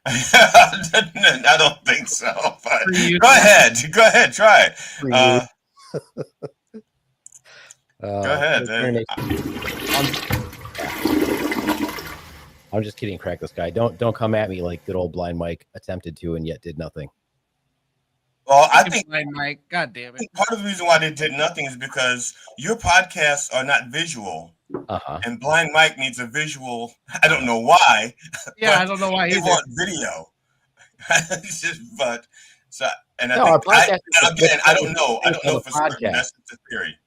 I don't think so. But go ahead, try it. Go ahead. I'm just kidding. Crack the Sky. Don't come at me like good old Blind Mike attempted to and yet did nothing. Well, I think Blind Mike. God damn it. Part of the reason why they did nothing is because your podcasts are not visual. And Blind Mike needs a visual. I don't know why. Yeah, I don't know why they either. want video. And I No, think I don't know. I don't know for certain. That's the theory.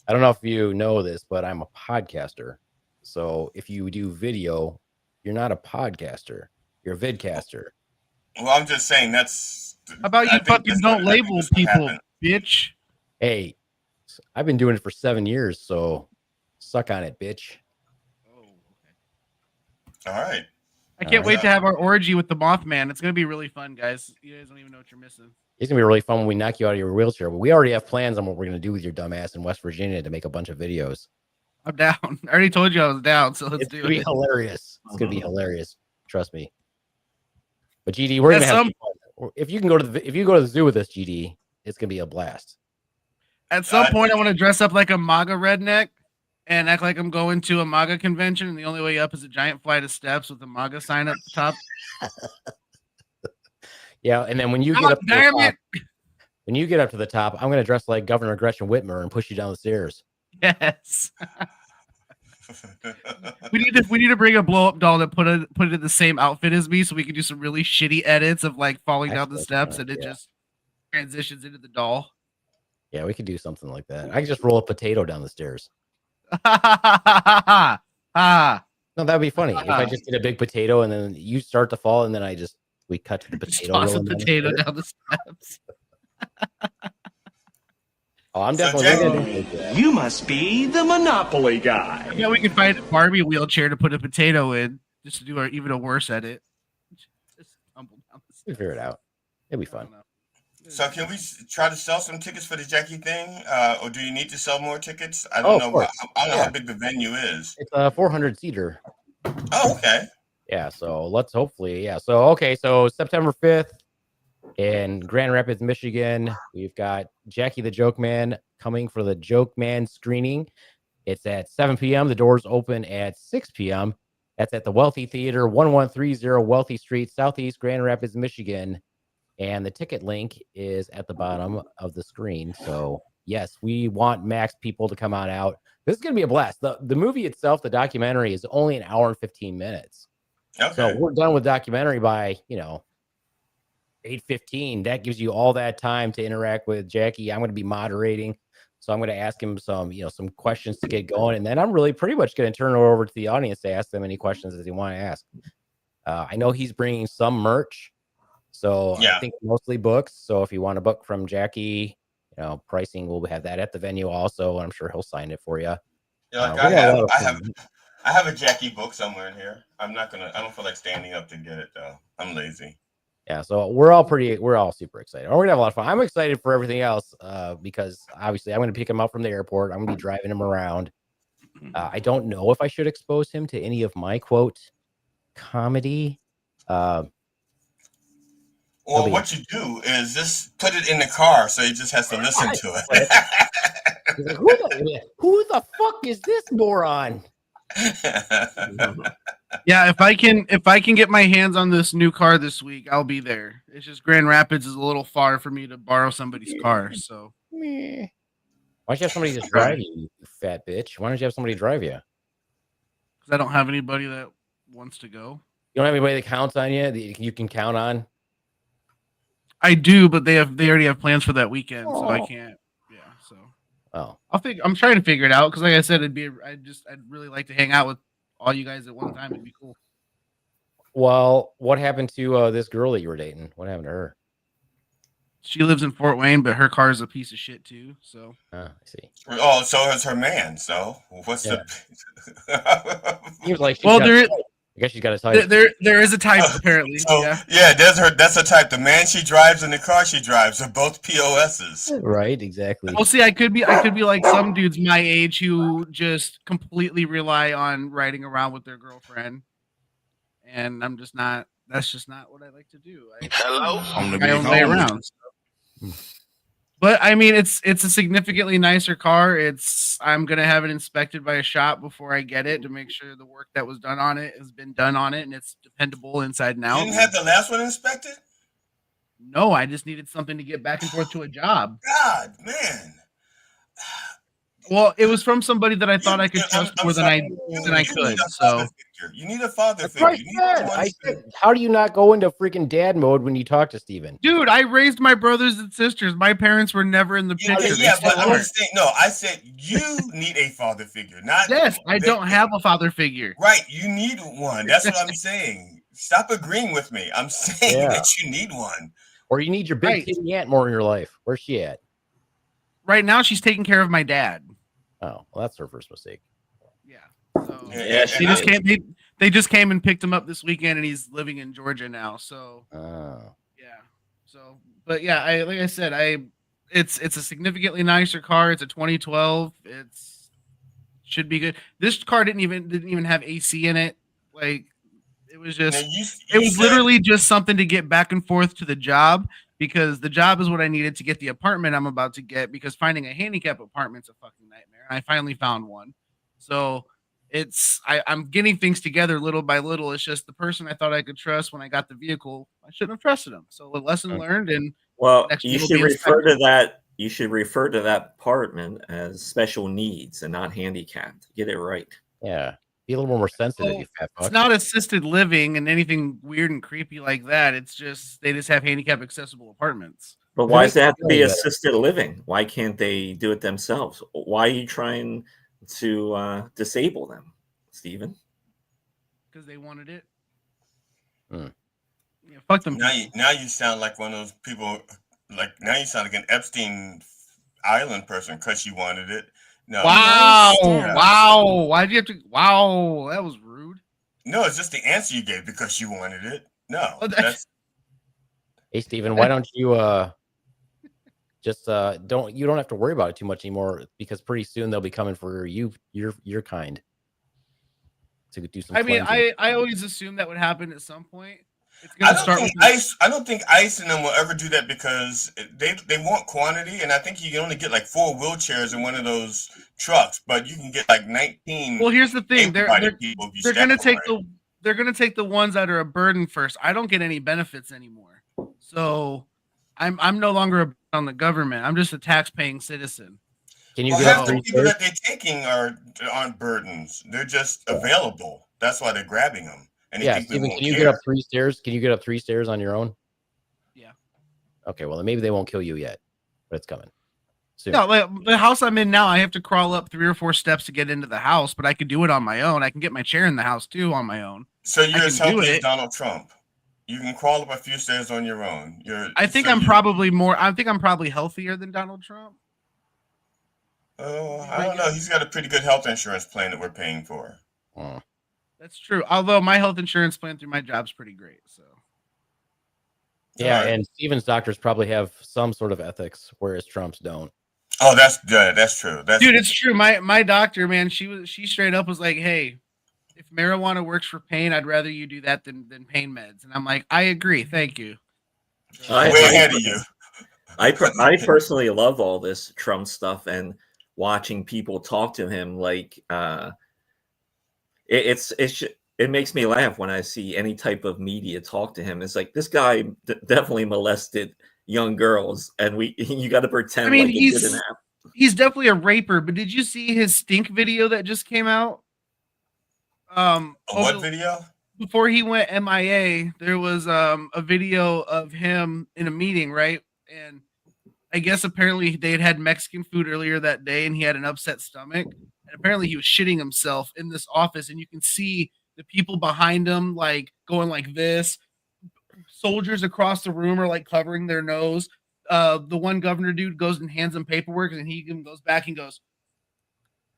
I don't know if you know this, but I'm a podcaster. So if you do video, you're not a podcaster. You're a vidcaster. Well, I'm just saying that's. How about you fucking don't label people, bitch? Hey, I've been doing it for 7 years, so suck on it, bitch. All right. I can't wait to have our orgy with the Mothman. It's gonna be really fun, guys. You guys don't even know what you're missing. It's gonna be really fun when we knock you out of your wheelchair. But we already have plans on what we're gonna do with your dumb ass in West Virginia to make a bunch of videos. I'm down. I already told you I was down, so let's do it. It's gonna be hilarious. It's gonna be hilarious. Trust me. But GD, we're gonna have some fun. If you go to the zoo with us, GD, it's gonna be a blast. At some point, I want to dress up like a MAGA redneck and act like I'm going to a MAGA convention, and the only way up is a giant flight of steps with a MAGA sign up the top. Yeah, and then when you get up to the top, I'm gonna dress like Governor Gretchen Whitmer and push you down the stairs. Yes. we need to bring a blow up doll that put it in the same outfit as me, so we can do some really shitty edits of like falling down the steps, and it just transitions into the doll. Yeah, we could do something like that. I could just roll a potato down the stairs. No, that'd be funny if I just did a big potato and then you start to fall, and then we cut to the potato. Toss a potato down the steps. Oh, I'm definitely. You must be the Monopoly guy. Yeah, we can find a Barbie wheelchair to put a potato in, just to do even a worse edit. Just tumble down the stairs. We'll figure it out. It'll be fun. So can we try to sell some tickets for the Jackie thing, or do you need to sell more tickets? I don't know. I don't know how big the venue is. It's a 400 seater. Oh, okay. Yeah, so let's hopefully. Yeah, so September 5th in Grand Rapids, Michigan, we've got Jackie the Joke Man coming for the Joke Man screening. It's at 7 p.m. The doors open at 6 p.m. That's at the Wealthy Theater, 1130 Wealthy Street, Southeast Grand Rapids, Michigan. And the ticket link is at the bottom of the screen. So, yes, we want max people to come on out. This is going to be a blast. The movie itself, the documentary, is only an hour and 15 minutes. Okay. So we're done with documentary by, 8:15. That gives you all that time to interact with Jackie. I'm going to be moderating. So I'm going to ask him some questions to get going. And then I'm really pretty much going to turn it over to the audience to ask them any questions that they want to ask. I know he's bringing some merch. So yeah. I think mostly books. So if you want a book from Jackie, pricing, we'll have that at the venue also. And I'm sure he'll sign it for you. Yeah, like I have a Jackie book somewhere in here. I don't feel like standing up to get it though. I'm lazy. Yeah, so we're all super excited. We're gonna have a lot of fun. I'm excited for everything else because obviously I'm gonna pick him up from the airport. I'm gonna be driving him around. I don't know if I should expose him to any of my quote comedy. Well, what you do is just put it in the car so he just has to listen to it. He's like, who the fuck is this moron? Yeah, if I can get my hands on this new car this week, I'll be there. It's just Grand Rapids is a little far for me to borrow somebody's car. So why don't you have somebody just drive you, you fat bitch? Why don't you have somebody drive you? Because I don't have anybody that wants to go. You don't have anybody that counts on you that you can count on? I do, but they already have plans for that weekend, so I can't. Yeah, so Oh, I'm trying to figure it out because, like I said, I'd really like to hang out with all you guys at one time. It'd be cool. well, what happened to this girl that you were dating? What happened to her? She lives in Fort Wayne, but her car is a piece of shit too. So I see. Oh, so is her man. So what's Yeah. the? Seems like she's well, got, there I guess she's got a type. there is a type apparently. So Yeah. yeah, that's a type. The man she drives and the car she drives are both POSs. Right, exactly. Well, see, I could be like some dudes my age who just completely rely on riding around with their girlfriend, and I'm just not. That's just not what I like to do. I'm My own way around. But I mean, it's a significantly nicer car. I'm gonna have it inspected by a shop before I get it to make sure the work that was done on it has been done on it and it's dependable inside and You out. didn't have the last one inspected? No, I just needed something to get back and forth to a job. God, man. Well, it was from somebody that I thought I could trust more than I You could. need a So father figure. You need a father That's figure. what You need I someone to- said. How do you not go into freaking dad mode when you talk to Steven? dude, I raised my brothers and sisters. My parents were never in the picture. Yeah, They but still I'm aren't. just saying. No, I said you need a father figure, not Yes, I don't have a father figure. Right, you need one. That's what I'm saying. Stop agreeing with me. I'm saying Yeah. that you need one. Or you need your big Right. kitty aunt more in your life. Where's she at? Right now, she's taking care of my dad. Oh, well, that's her first mistake. Yeah. So Yeah, they just came. They just came and picked him up this weekend, and he's living in Georgia now. So Oh. yeah. So, but yeah, like I said, it's a significantly nicer car. It's a 2012. Should be good. This car didn't even have AC in it. Like it was just. Now, you It was said- literally just something to get back and forth to the job because the job is what I needed to get the apartment I'm about to get because finding a handicap apartment's a fucking nightmare. And I finally found one. So I'm getting things together little by little. It's just the person I thought I could trust when I got the vehicle, I shouldn't have trusted him. So a lesson learned and Well, next you one will should be refer to inspected. that. You should refer to that apartment as special needs and not handicapped. Get it right. Yeah. Be a little more sensitive, you fat It's fuck. not assisted living and anything weird and creepy like that. It's just they just have handicap accessible apartments. But why does Right. it have to be Yeah. assisted living? Why can't they do it themselves? Why are you trying to disable them, Stephen? Because they wanted it. Hmm. Yeah, fuck them. Now you sound like one of those people. Like now you sound like an Epstein Island person because you wanted it. No. Wow! Yeah. Wow! Why'd you have to? Wow! That was rude. No, it's just the answer you gave because you wanted it. No, Oh, that's Hey, Steven, why don't you just don't have to worry about it too much anymore because pretty soon they'll be coming for your kind to do some I mean, cleansing. I always assumed that would happen at some point. It's I gonna don't start think with ICE. I don't think ICE and them will ever do that because they want quantity, and I think you can only get like 4 wheelchairs in one of those trucks, but you can get like 19. Well, here's the thing. They're people if you they're stack gonna them take right. they're gonna take the ones that are a burden first. I don't get any benefits anymore, so I'm no longer a burden on the government. I'm just a tax-paying citizen. Can you Well, get half up the 3 people stairs? that they're taking aren't burdens. They're just available. That's why they're grabbing them. And they Yeah, think we Steven, won't can you care. get up 3 stairs? Can you get up 3 stairs on your own? Yeah. Okay, well then maybe they won't kill you yet, but it's coming soon. No, like, the house I'm in now, I have to crawl up 3 or 4 steps to get into the house, but I can do it on my own. I can get my chair in the house too on my own. So you're I as can do healthy as it. Donald Trump. You can crawl up a few stairs on your own. I think so I'm you- probably healthier than Donald Trump. Oh, I don't know. He's got a pretty good health insurance plan that we're paying for. Oh. That's true. Although my health insurance plan through my job's pretty great. So Yeah, Alright. and Steven's doctors probably have some sort of ethics, whereas Trump's don't. Oh, that's good. That's true. That's dude, it's true. My doctor, man, she straight up was like, "Hey, if marijuana works for pain, I'd rather you do that than pain meds." And I'm like, "I agree, thank you." I- way I- ahead of you. I personally love all this Trump stuff and watching people talk to him. Like it makes me laugh when I see any type of media talk to him. It's like this guy definitely molested young girls, and you got to pretend. I mean, like it didn't happen. he's definitely a raper. But did you see his stink video that just came out? What video? Before he went MIA, there was a video of him in a meeting, right? And I guess apparently they had Mexican food earlier that day, and he had an upset stomach. And apparently he was shitting himself in this office, and you can see the people behind him like going like this. Soldiers across the room are like covering their nose. The one governor dude goes and hands him paperwork, and he goes back and goes,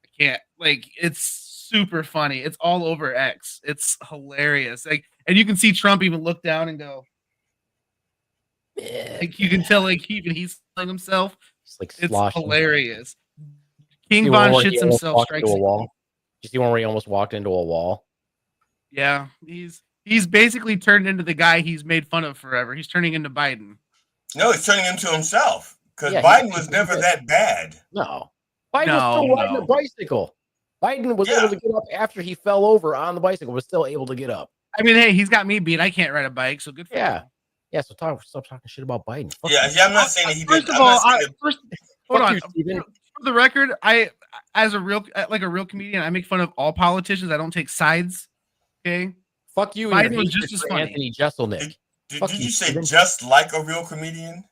"I can't." Like it's super funny. It's all over X. It's hilarious. Like, and you can see Trump even look down and go. Like you can tell, like even he's killing himself. Like it's sloshing. hilarious. King Von shits himself. Strikes into a wall. You see one where he almost walked into a wall? Yeah, he's basically turned into the guy he's made fun of forever. He's turning into Biden. No, he's turning into himself because Biden was never that bad. No, Biden was still riding a bicycle. Biden was able to get up after he fell over on the bicycle. Was still able to get up. I mean, hey, he's got me beat. I can't ride a bike, so good for him. Yeah, so stop talking shit about Biden. Yeah, I'm not saying that he did. First of all, hold on. For the record, I, as a real comedian, I make fun of all politicians. I don't take sides. Okay. Fuck you. Biden was just as funny. Anthony Jeselnik. Did you say just like a real comedian?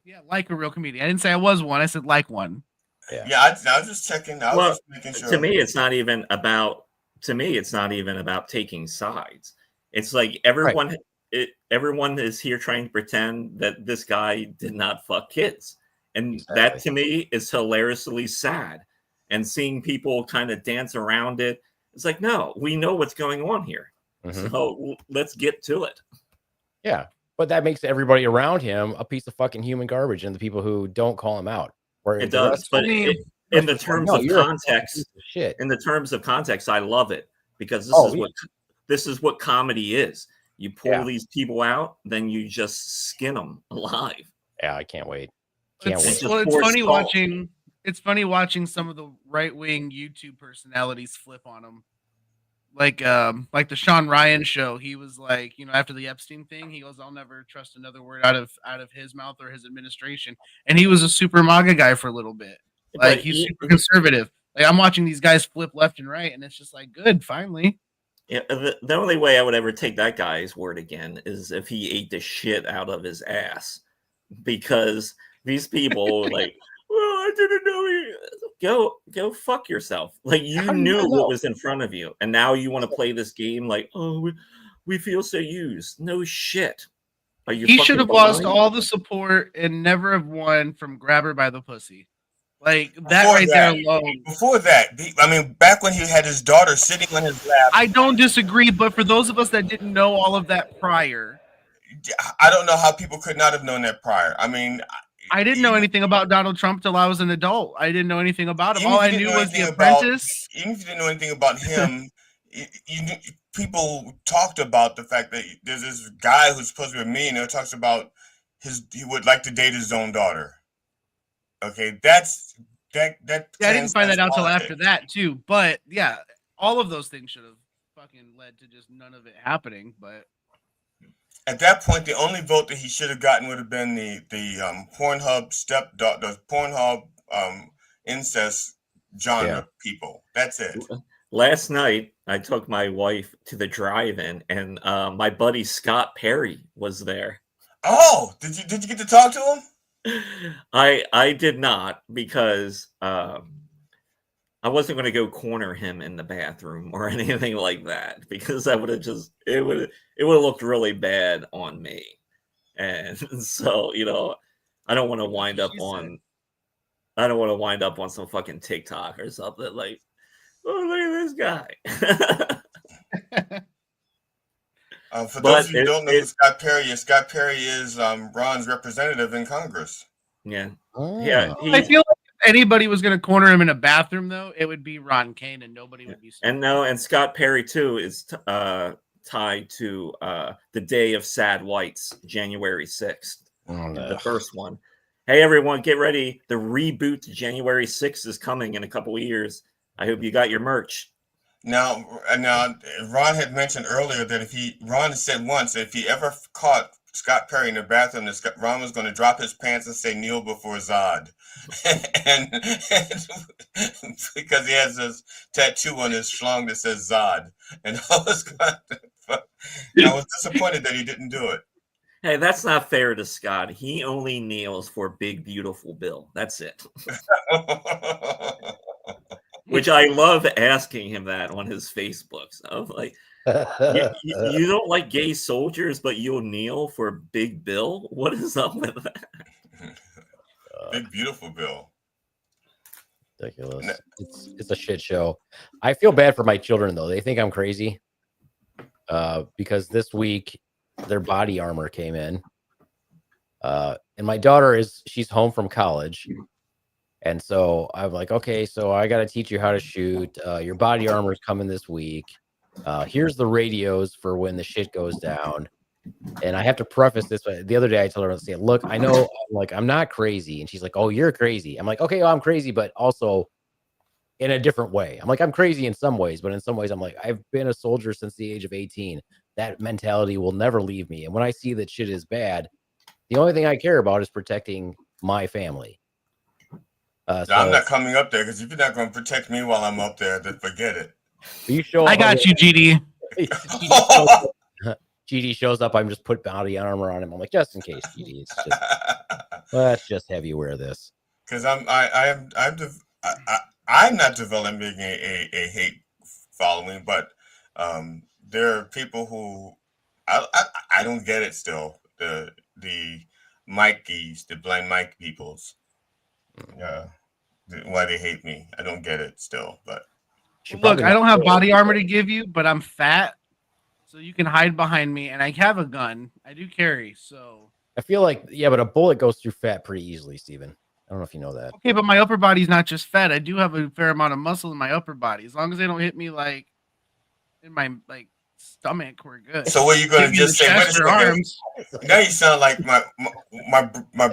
Yeah, like a real comedian. I didn't say I was one. I said like one. Yeah, I was just checking. I was just making sure. To me, it's not even about. To me, it's not even about taking sides. It's like everyone. Right. Everyone is here trying to pretend that this guy did not fuck kids. And that to me is hilariously sad. And seeing people kind of dance around it, it's like, no, we know what's going on here. Mm-hmm. So let's get to it. Yeah. But that makes everybody around him a piece of fucking human garbage, and the people who don't call him out. It does. But in the terms of context, in the terms of context, I love it because this is what comedy is. You pull these people out, then you just skin them alive. Yeah, I can't wait. It's funny watching. It's funny watching some of the right-wing YouTube personalities flip on them. Like the Sean Ryan show. He was like, after the Epstein thing, he goes, "I'll never trust another word out of his mouth or his administration." And he was a super MAGA guy for a little bit. Like he's super conservative. Like I'm watching these guys flip left and right, and it's just like, good, finally. Yeah, the only way I would ever take that guy's word again is if he ate the shit out of his ass, because these people like, well, I didn't know. Go fuck yourself. Like you knew what was in front of you, and now you want to play this game like, oh, we feel so used. No shit. Are you? He should have lost all the support and never have won from Grab Her by the Pussy. Like that there alone. Before that, back when he had his daughter sitting on his lap. I don't disagree, but for those of us that didn't know all of that prior, I don't know how people could not have known that prior. I didn't know anything about Donald Trump till I was an adult. I didn't know anything about him. All I knew was The Apprentice. Even if you didn't know anything about him, people talked about the fact that there's this guy who's supposed to be a millionaire talks about he would like to date his own daughter. Okay, that. Yeah, I didn't find that out till after that too. But yeah, all of those things should have fucking led to just none of it happening. But at that point, the only vote that he should have gotten would have been the Pornhub the Pornhub incest genre people. That's it. Last night, I took my wife to the drive-in, and my buddy Scott Perry was there. Oh, did you get to talk to him? I did not, because I wasn't going to go corner him in the bathroom or anything like that, because I would have it would have looked really bad on me, and so I don't want to wind up on some fucking TikTok or something like, oh, look at this guy. For those of you who don't know who Scott Perry is Ron's representative in Congress. Yeah. I feel like if anybody was going to corner him in a bathroom, though, it would be Ron Kane, and nobody would be. And Scott Perry too is tied to the Day of Sad Whites, January 6th, the first one. Hey everyone, get ready! The reboot to January 6th is coming in a couple of years. I hope you got your merch. Now, Ron had mentioned earlier that Ron said once that if he ever caught Scott Perry in the bathroom, Ron was going to drop his pants and say "kneel before Zod," and because he has this tattoo on his schlong that says Zod, and I was disappointed that he didn't do it. Hey, that's not fair to Scott. He only kneels for Big Beautiful Bill. That's it. Which I love asking him that on his Facebooks. I'm like, you don't like gay soldiers, but you'll kneel for Big Bill? What is up with that? Big Beautiful Bill. Ridiculous. It's a shit show. I feel bad for my children though. They think I'm crazy. Because this week their body armor came in. And my daughter she's home from college. And so I'm like, okay, so I got to teach you how to shoot. Your body armor is coming this week. Here's the radios for when the shit goes down. And I have to preface this. The other day I told her, I said, look, I know I'm not crazy. And she's like, oh, you're crazy. I'm like, okay, well, I'm crazy, but also in a different way. I'm like, I'm crazy in some ways, but in some ways I'm like, I've been a soldier since the age of 18. That mentality will never leave me. And when I see that shit is bad, the only thing I care about is protecting my family. So I'm not coming up there because if you're not going to protect me while I'm up there, then forget it. You show I got you, GD. GD shows up. I'm just put body armor on him. I'm like, just in case, GD. It's just, let's just have you wear this. Because I'm not developing a hate following, but there are people who I don't get it still. The Mikeys, the blind Mike peoples. Yeah, why they hate me. I don't get it still. But look, I don't have body armor to give you, but I'm fat, so you can hide behind me, and I have a gun. I do carry, so I feel like but a bullet goes through fat pretty easily, Steven. I don't know if you know that. Okay, but my upper body's not just fat. I do have a fair amount of muscle in my upper body. As long as they don't hit me like in my stomach, we're good. So what are you going to just say? Arms? Now you sound like my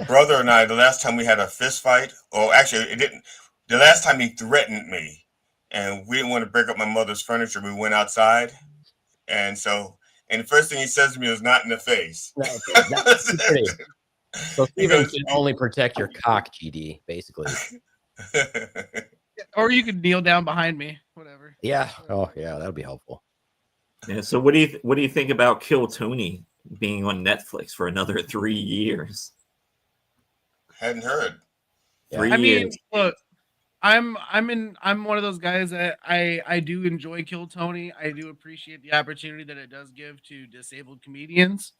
brother and I. The last time we had a fist fight, or actually, it didn't. The last time he threatened me, and we didn't want to break up my mother's furniture. We went outside, and the first thing he says to me was, "Not in the face." So Steven can only protect your cock, GD, basically. Or you could kneel down behind me, whatever. Yeah. Oh, yeah, that'd be helpful. Yeah. So what do you think about Kill Tony being on Netflix for another 3 years? Hadn't heard. Yeah. 3 I years. mean, look, I'm one of those guys that I do enjoy Kill Tony. I do appreciate the opportunity that it does give to disabled comedians.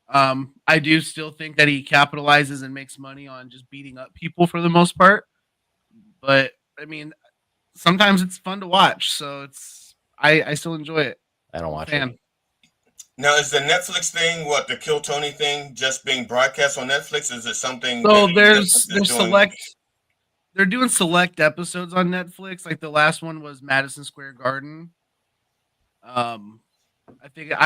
I do still think that he capitalizes and makes money on just beating up people for the most part. But I mean, sometimes it's fun to watch, so I still enjoy it. I don't watch it. Now, is the Netflix thing, the Kill Tony thing, just being broadcast on Netflix? Is it something? So they're doing select episodes on Netflix. Like the last one was Madison Square Garden. I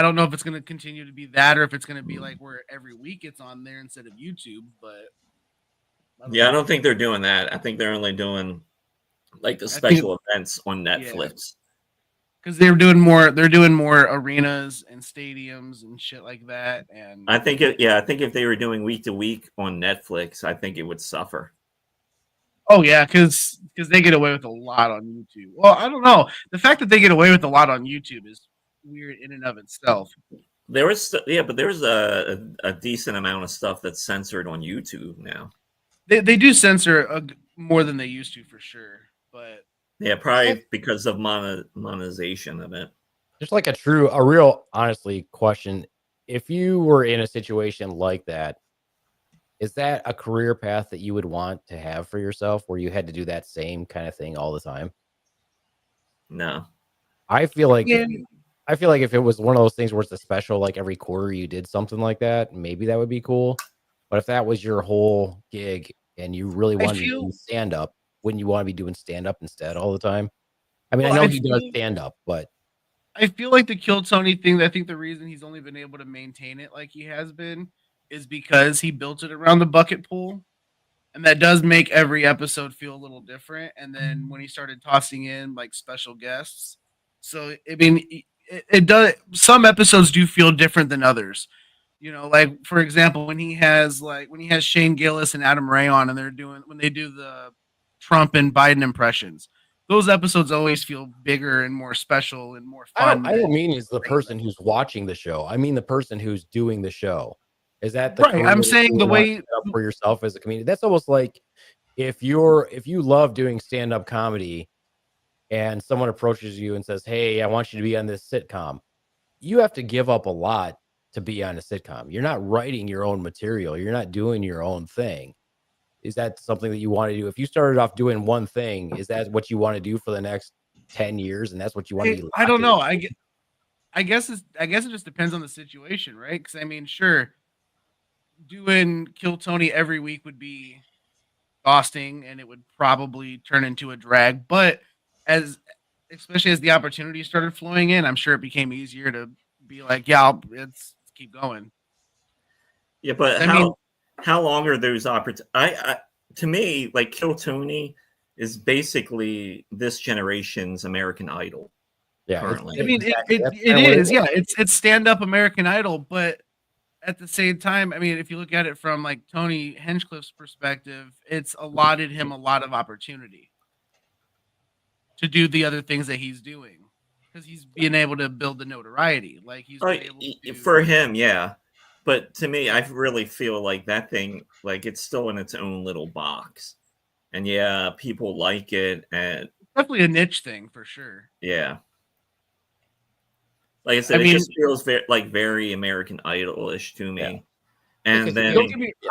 don't know if it's going to continue to be that or if it's going to be like where every week it's on there instead of YouTube. But I don't think they're doing that. I think they're only doing like the special events on Netflix. Because they're doing more arenas and stadiums and shit like that. And I think if they were doing week to week on Netflix, I think it would suffer. Oh yeah, because they get away with a lot on YouTube. Well, I don't know. The fact that they get away with a lot on YouTube is weird in and of itself. There is but there's a decent amount of stuff that's censored on YouTube now. They do censor more than they used to for sure, but yeah, probably because of monetization of it. Just like a real honestly question, if you were in a situation like that, is that a career path that you would want to have for yourself where you had to do that same kind of thing all the time? No. I feel like if it was one of those things where it's a special, like every quarter you did something like that, maybe that would be cool. But if that was your whole gig and you really wanted to do stand up, wouldn't you want to be doing stand up instead all the time? I mean, I know he does stand up, but I feel like the Kill Tony thing, I think the reason he's only been able to maintain it like he has been is because he built it around the bucket pool. And that does make every episode feel a little different. And then when he started tossing in like special guests, so I mean, it does. Some episodes do feel different than others. You know, like for example, when he has Shane Gillis and Adam Ray on, and when they do the Trump and Biden impressions, those episodes always feel bigger and more special and more fun. I don't mean he's the person who's watching the show. I mean the person who's doing the show. Is that the right? I'm saying the way set up for yourself as a comedian. That's almost like if you love doing stand-up comedy and someone approaches you and says, "Hey, I want you to be on this sitcom." You have to give up a lot to be on a sitcom. You're not writing your own material. You're not doing your own thing. Is that something that you want to do? If you started off doing one thing, is that what you want to do for the next 10 years? And that's what you want to be? I don't know. I guess it just depends on the situation, right? Because I mean, sure, doing Kill Tony every week would be exhausting, and it would probably turn into a drag. But especially as the opportunity started flowing in, I'm sure it became easier to be like, yeah, let's keep going. Yeah, but how long are those opportunities? To me, like Kill Tony is basically this generation's American Idol. Yeah, currently. I mean, it is. Yeah, it's stand up American Idol, but at the same time, I mean, if you look at it from like Tony Hinchcliffe's perspective, it's allotted him a lot of opportunity to do the other things that he's doing because he's being able to build the notoriety. Like he's been able to... for him, yeah. But to me, I really feel like that thing, like it's still in its own little box, and yeah, people like it, and definitely a niche thing for sure. Yeah. Like I said, it just feels very American Idol-ish to me. Yeah. And then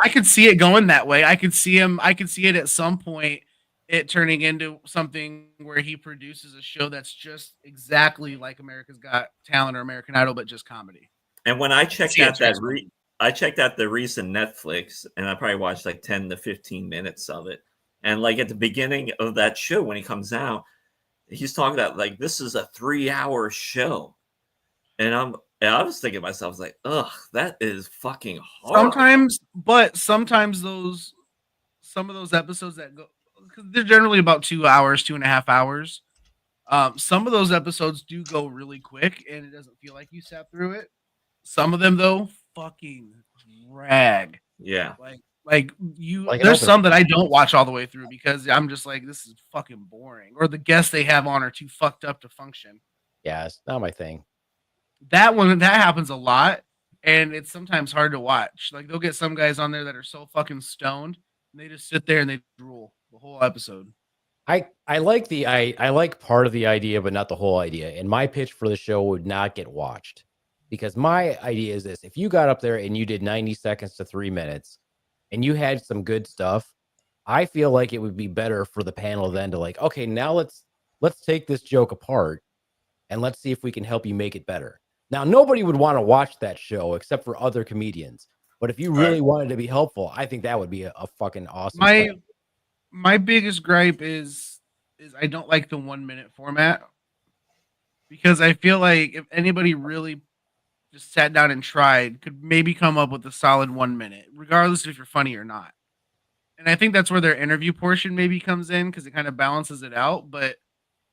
I could see it going that way. I could see it at some point it turning into something where he produces a show that's just exactly like America's Got Talent or American Idol, but just comedy. And when I checked out I checked out the recent Netflix, and I probably watched like 10 to 15 minutes of it. And like at the beginning of that show, when he comes out, he's talking about like this is a 3-hour show. And I was thinking to myself, I was like, ugh, that is fucking hard. Sometimes some of those episodes that go, because they're generally about 2 hours, 2.5 hours. Some of those episodes do go really quick, and it doesn't feel like you sat through it. Some of them though, fucking drag. Yeah. There's some that I don't watch all the way through because I'm just like, this is fucking boring. Or the guests they have on are too fucked up to function. Yeah, it's not my thing. That happens a lot, and it's sometimes hard to watch. Like they'll get some guys on there that are so fucking stoned, and they just sit there and they drool the whole episode. I like part of the idea, but not the whole idea. And my pitch for the show would not get watched because my idea is this: if you got up there and you did 90 seconds to 3 minutes, and you had some good stuff, I feel like it would be better for the panel then to like, okay, now let's take this joke apart and let's see if we can help you make it better. Now, nobody would want to watch that show except for other comedians. But if you really wanted to be helpful, I think that would be a fucking awesome. My biggest gripe is I don't like the 1 minute format because I feel like if anybody really just sat down and tried, could maybe come up with a solid 1 minute, regardless if you're funny or not. And I think that's where their interview portion maybe comes in because it kind of balances it out. But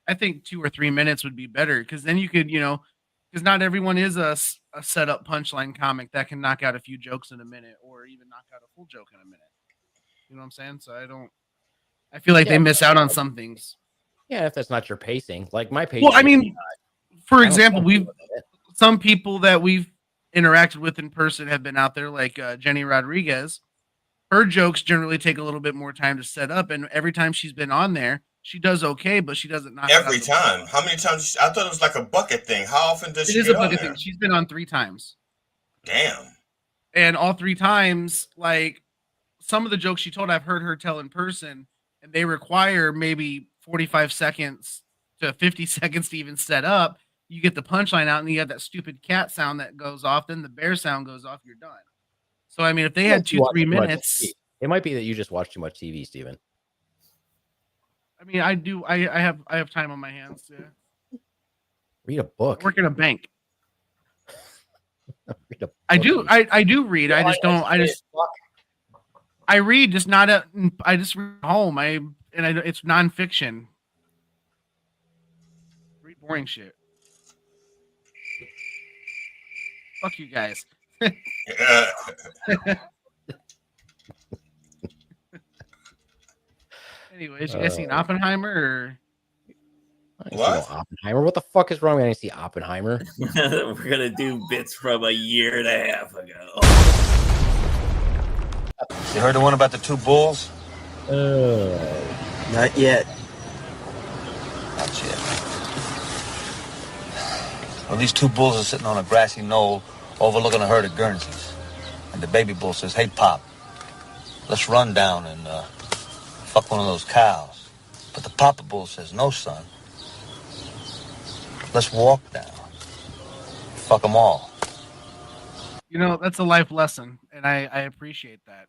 I think 2 or 3 minutes would be better because then you could, because not everyone is a setup punchline comic that can knock out a few jokes in a minute or even knock out a full joke in a minute. You know what I'm saying? So I feel like they miss out on some things. Yeah, if that's not your pacing, like my pacing. Well, I mean, for example, some people that we've interacted with in person have been out there, like Jenny Rodriguez. Her jokes generally take a little bit more time to set up, and every time she's been on there, she does okay, but she doesn't knock every time. How many times? I thought it was like a bucket thing. How often does she? It is a bucket thing. She's been on 3 times. Damn. And all 3 times, like some of the jokes she told, I've heard her tell in person, and they require maybe 45 seconds to 50 seconds to even set up. You get the punchline out, and you have that stupid cat sound that goes off. Then the bear sound goes off. You're done. So I mean, if they had 2-3 minutes, it might be that you just watch too much TV, Steven. I mean, I do. I have time on my hands. Yeah. Read a book. Work in a bank. I do. I do read. I just don't. I read, just not at. I just read at home. It's nonfiction. Read boring shit. Fuck you guys. Anyways, you guys seen Oppenheimer? Or... What? Oppenheimer? What the fuck is wrong? I didn't see Oppenheimer. We're gonna do bits from a year and a half ago. You heard the one about the two bulls? Not yet. Not yet. Well, these two bulls are sitting on a grassy knoll overlooking a herd of Guernseys. And the baby bull says, "Hey, Pop, let's run down and fuck one of those cows." But the papa bull says, "No, son. Let's walk down. Fuck them all." You know, that's a life lesson, and I appreciate that.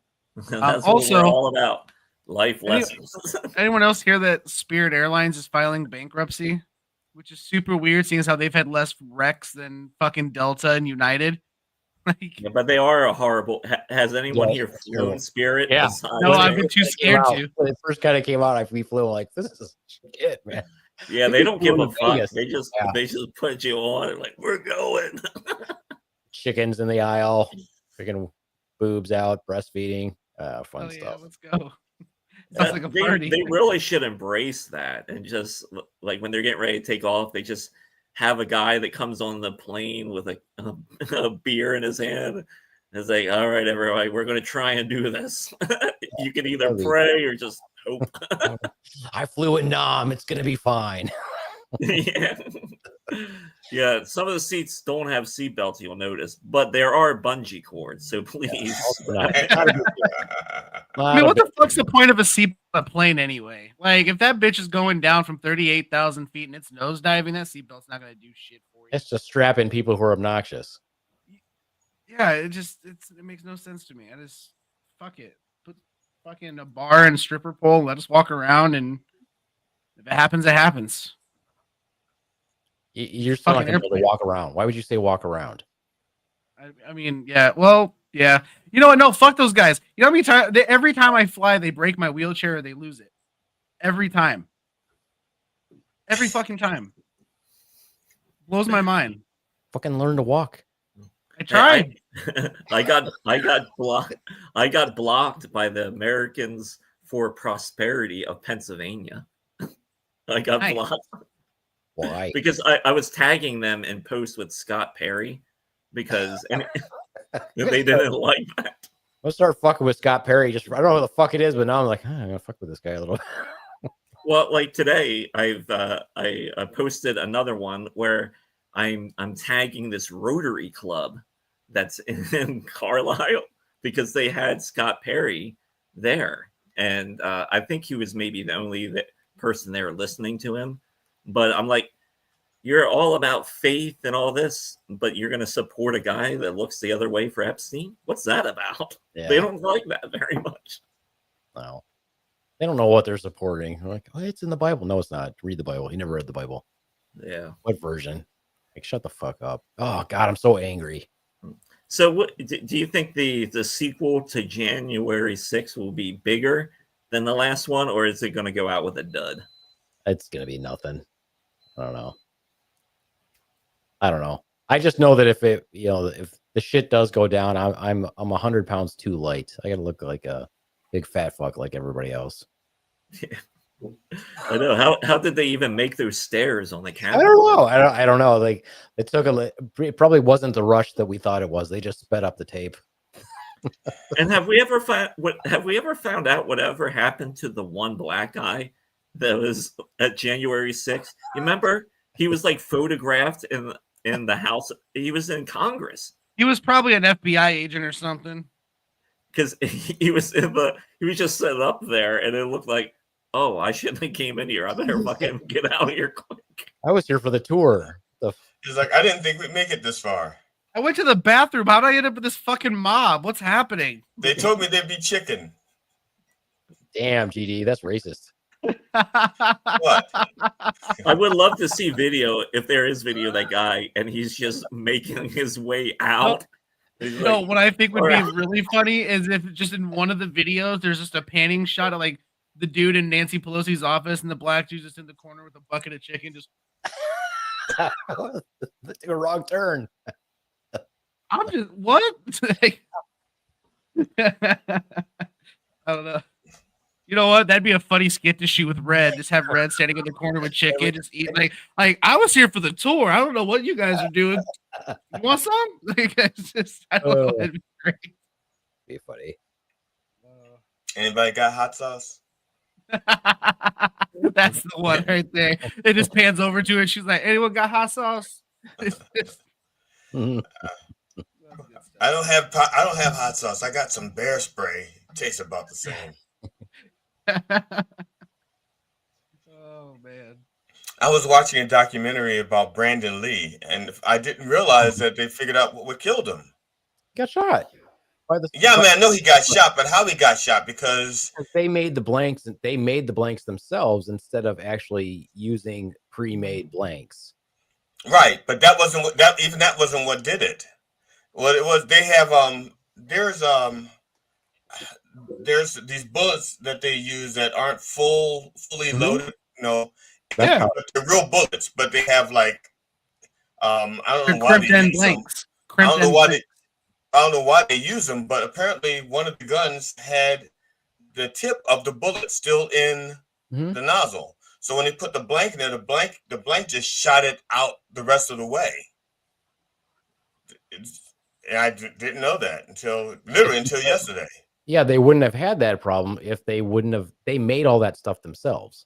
That's also, what we're all about. Life lessons. Anyone else hear that Spirit Airlines is filing bankruptcy? Which is super weird, seeing as how they've had less wrecks than fucking Delta and United. Yeah, but they are a horrible. Has anyone here flown Spirit? Yeah. No, I've been too scared to. When it first kind of came out, we flew like, this is shit, man. Yeah, they don't give a fuck. Vegas. They just put you on and like, we're going. Chickens in the aisle, freaking boobs out, breastfeeding, fun stuff. Let's go. Sounds like a party. They really should embrace that and just like when they're getting ready to take off, they just have a guy that comes on the plane with a beer in his hand. It's like, all right, everybody, we're going to try and do this. You can either pray or just hope. I flew in Nam. It's going to be fine. Yeah, some of the seats don't have seatbelts, you'll notice, but there are bungee cords, so please. I mean, what the fuck's the point of a seatbelt plane anyway? Like, if that bitch is going down from 38,000 feet and it's nosediving, that seatbelt's not going to do shit for you. It's just strapping people who are obnoxious. Yeah, it makes no sense to me. I just fuck it. Put fucking a bar and stripper pole. Let us walk around, and if it happens, it happens. You're still not going to walk around. Why would you say walk around? I mean, yeah. Well, yeah. You know what? No, fuck those guys. You know how many times? Every time I fly, they break my wheelchair or they lose it. Every time. Every fucking time. Blows my mind. Fucking learn to walk. I tried. I got blocked. I got blocked by the Americans for Prosperity of Pennsylvania. I got blocked. Why? Because I was tagging them in posts with Scott Perry because they didn't like that. Let's start fucking with Scott Perry. I don't know what the fuck it is, but now I'm like, I'm gonna fuck with this guy a little. Well, like today, I posted another one where I'm tagging this Rotary Club that's in Carlisle because they had Scott Perry there, and I think he was maybe the only person there listening to him. But I'm like, you're all about faith and all this, but you're going to support a guy that looks the other way for Epstein? What's that about? Yeah. They don't like that very much. No. They don't know what they're supporting. They're like, oh, it's in the Bible. No, it's not. Read the Bible. He never read the Bible. Yeah. What version? Like, shut the fuck up. Oh, God, I'm so angry. So what do you think the sequel to January 6th will be bigger than the last one, or is it going to go out with a dud? It's going to be nothing. I don't know. I just know that if the shit does go down, I'm 100 pounds too light. I got to look like a big fat fuck like everybody else. Yeah. I know. How did they even make those stairs on the camera? I don't know. I don't know. Like it probably wasn't the rush that we thought it was. They just sped up the tape. And have we ever found out whatever happened to the one black guy that was at January 6th? You remember he was like photographed in the house. He was in Congress. He was probably an FBI agent or something. Because he was just set up there, and it looked like, oh, I shouldn't have came in here. I better fucking get out of here quick. I was here for the tour. He's like, I didn't think we'd make it this far. I went to the bathroom. How did I end up with this fucking mob? What's happening? They told me there'd be chicken. Damn, GD, that's racist. What? I would love to see video, if there is video, of that guy, and he's just making his way out. No, what I think would be really funny is if just in one of the videos, there's just a panning shot of like the dude in Nancy Pelosi's office and the black dude just in the corner with a bucket of chicken. Just took a wrong turn. I'm just what? I don't know. You know what? That'd be a funny skit to shoot with Red. Just have Red standing in the corner with chicken, just eating like I was here for the tour. I don't know what you guys are doing. You want some? Like, it's just, I don't know. That'd be great. Be funny. Anybody got hot sauce? That's the one right there. It just pans over to her. She's like, "Anyone got hot sauce?" I don't have hot sauce. I got some bear spray. Tastes about the same. Oh man. I was watching a documentary about Brandon Lee, and I didn't realize that they figured out what killed him. Got shot. Yeah, man, I know he got shot, but how he got shot? Because they made the blanks. They made the blanks themselves instead of actually using pre-made blanks. Right, but that wasn't what that wasn't what did it. Well, it was they have there's these bullets that they use that aren't fully loaded, Yeah. but they're real bullets, but they have like I don't know why they crimped-end use them. blanks. I don't know why they use them, but apparently one of the guns had the tip of the bullet still in the nozzle. So when they put the blank in there, the blank just shot it out the rest of the way. And I didn't know that until yesterday. Yeah, they wouldn't have had that problem if they made all that stuff themselves,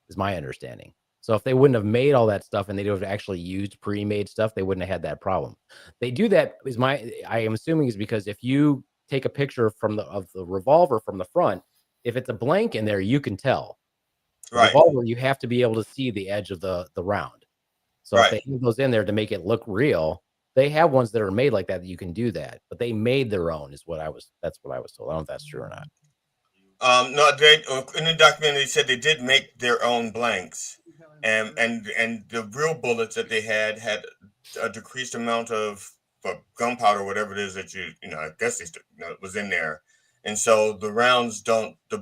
is my understanding. So if they wouldn't have made all that stuff and they'd have actually used pre-made stuff, they wouldn't have had that problem. They do that I am assuming is because if you take a picture of the revolver from the front, if it's a blank in there, you can tell. The revolver, you have to be able to see the edge of the round. So if they put those in there to make it look real, they have ones that are made like that you can do that. But they made their own that's what I was told. I don't know if that's true or not. No, they in the documentary they said they did make their own blanks, and the real bullets that they had a decreased amount of gunpowder, whatever it is that I guess was in there, and so the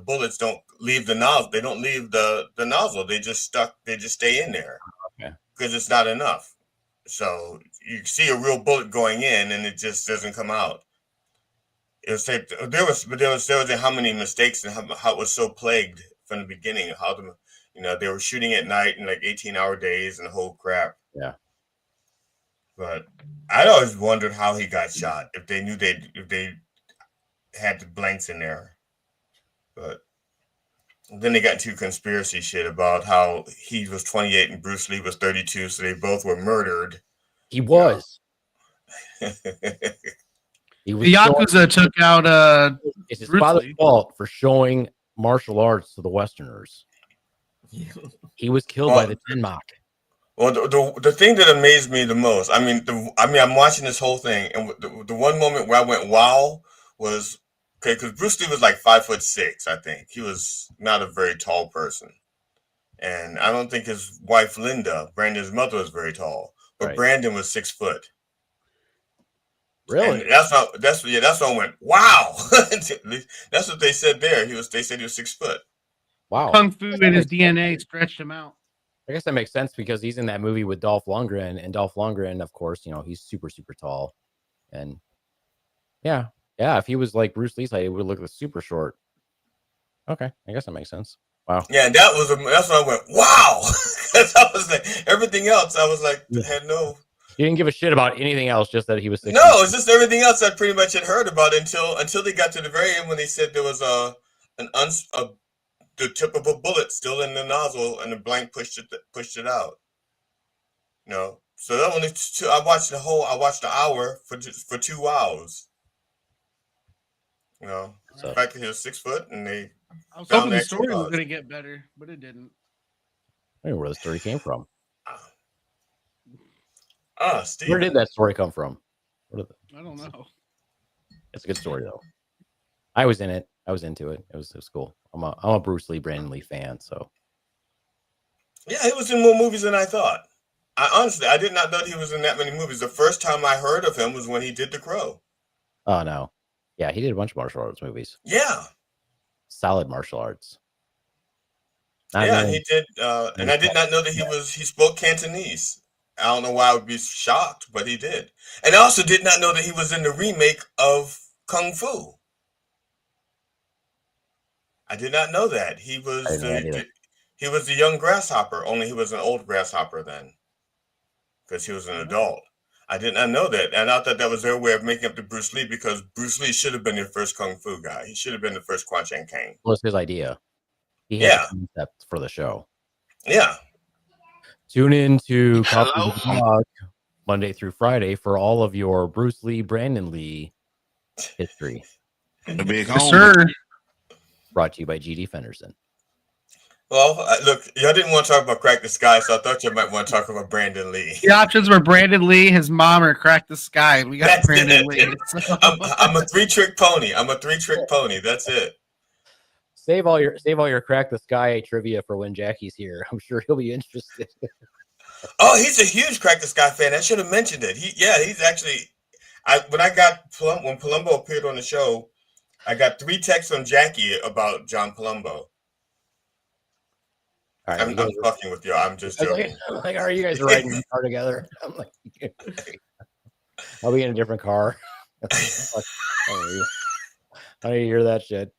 bullets don't leave the nozzle. They don't leave the nozzle. They just stay in there because it's not enough. So you see a real bullet going in, and it just doesn't come out. It was there was how many mistakes and how it was so plagued from the beginning. How they were shooting at night in like 18-hour days and the whole crap. Yeah. But I always wondered how he got shot. If they knew if they had the blanks in there. But then they got into conspiracy shit about how he was 28 and Bruce Lee was 32, so they both were murdered. He was. The Yakuza took out it's his father's fault for showing martial arts to the Westerners. He was killed by the Tenmak. Well, the thing that amazed me the most, I'm watching this whole thing, and the one moment where I went wow was because Bruce Lee was like 5'6", I think. He was not a very tall person, and I don't think his wife Linda, Brandon's mother, was very tall, but Brandon was 6 foot. Really? And that's when I went, wow. That's what they said there. They said he was 6 foot. Wow. Kung Fu in his DNA stretched him out. I guess that makes sense because he's in that movie with Dolph Lundgren, and Dolph Lundgren, of course, he's super, super tall. And yeah, if he was like Bruce Lee's height, he would look super short. Okay, I guess that makes sense. Wow. Yeah, and that's when I went, wow. Because I was like, everything else, I was like, had no. You didn't give a shit about anything else, just that he was 6 No, it's just everything else I pretty much had heard about until they got to the very end when they said there was the tip of a bullet still in the nozzle and the blank pushed it out. So that only I watched the hour for 2 hours. The fact that he was 6 foot and they. I was hoping the story was going to get better, but it didn't. I don't know where the story came from. Steve. Where did that story come from? I don't know. It's a good story though. I was in it. I was into it. It was cool. I'm a Bruce Lee, Brandon Lee fan. So yeah, he was in more movies than I thought. I did not know he was in that many movies. The first time I heard of him was when he did The Crow. Oh no, yeah, he did a bunch of martial arts movies. Yeah, solid martial arts. He did. And I did not know that he spoke Cantonese. I don't know why I would be shocked, but he did. And I also did not know that he was in the remake of Kung Fu. I did not know that. He was the young grasshopper, only he was an old grasshopper then. Because he was an adult. I did not know that, and I thought that was their way of making up to Bruce Lee because Bruce Lee should have been their first kung fu guy. He should have been the first Quan Chan Kane. It was his idea. He had Yeah. the concept for the show. Yeah. Tune in to Coffee with the Dog Monday through Friday for all of your Bruce Lee, Brandon Lee history. The big Yes, home. sir. Brought to you by GD Fenderson. Well, look, y'all didn't want to talk about Crack the Sky, so I thought you might want to talk about Brandon Lee. The options were Brandon Lee, his mom, or Crack the Sky. We got Brandon Lee. So. I'm a three-trick pony. That's it. Save all your Crack the Sky trivia for when Jackie's here. I'm sure he'll be interested. Oh, he's a huge Crack the Sky fan. I should have mentioned it. He's actually. When Palumbo appeared on the show, I got 3 texts from Jackie about John Palumbo. Right, I'm fucking with you. I'm just joking. Like, are you guys riding in a car together? I'm like, I'll be in a different car. I need to hear that shit.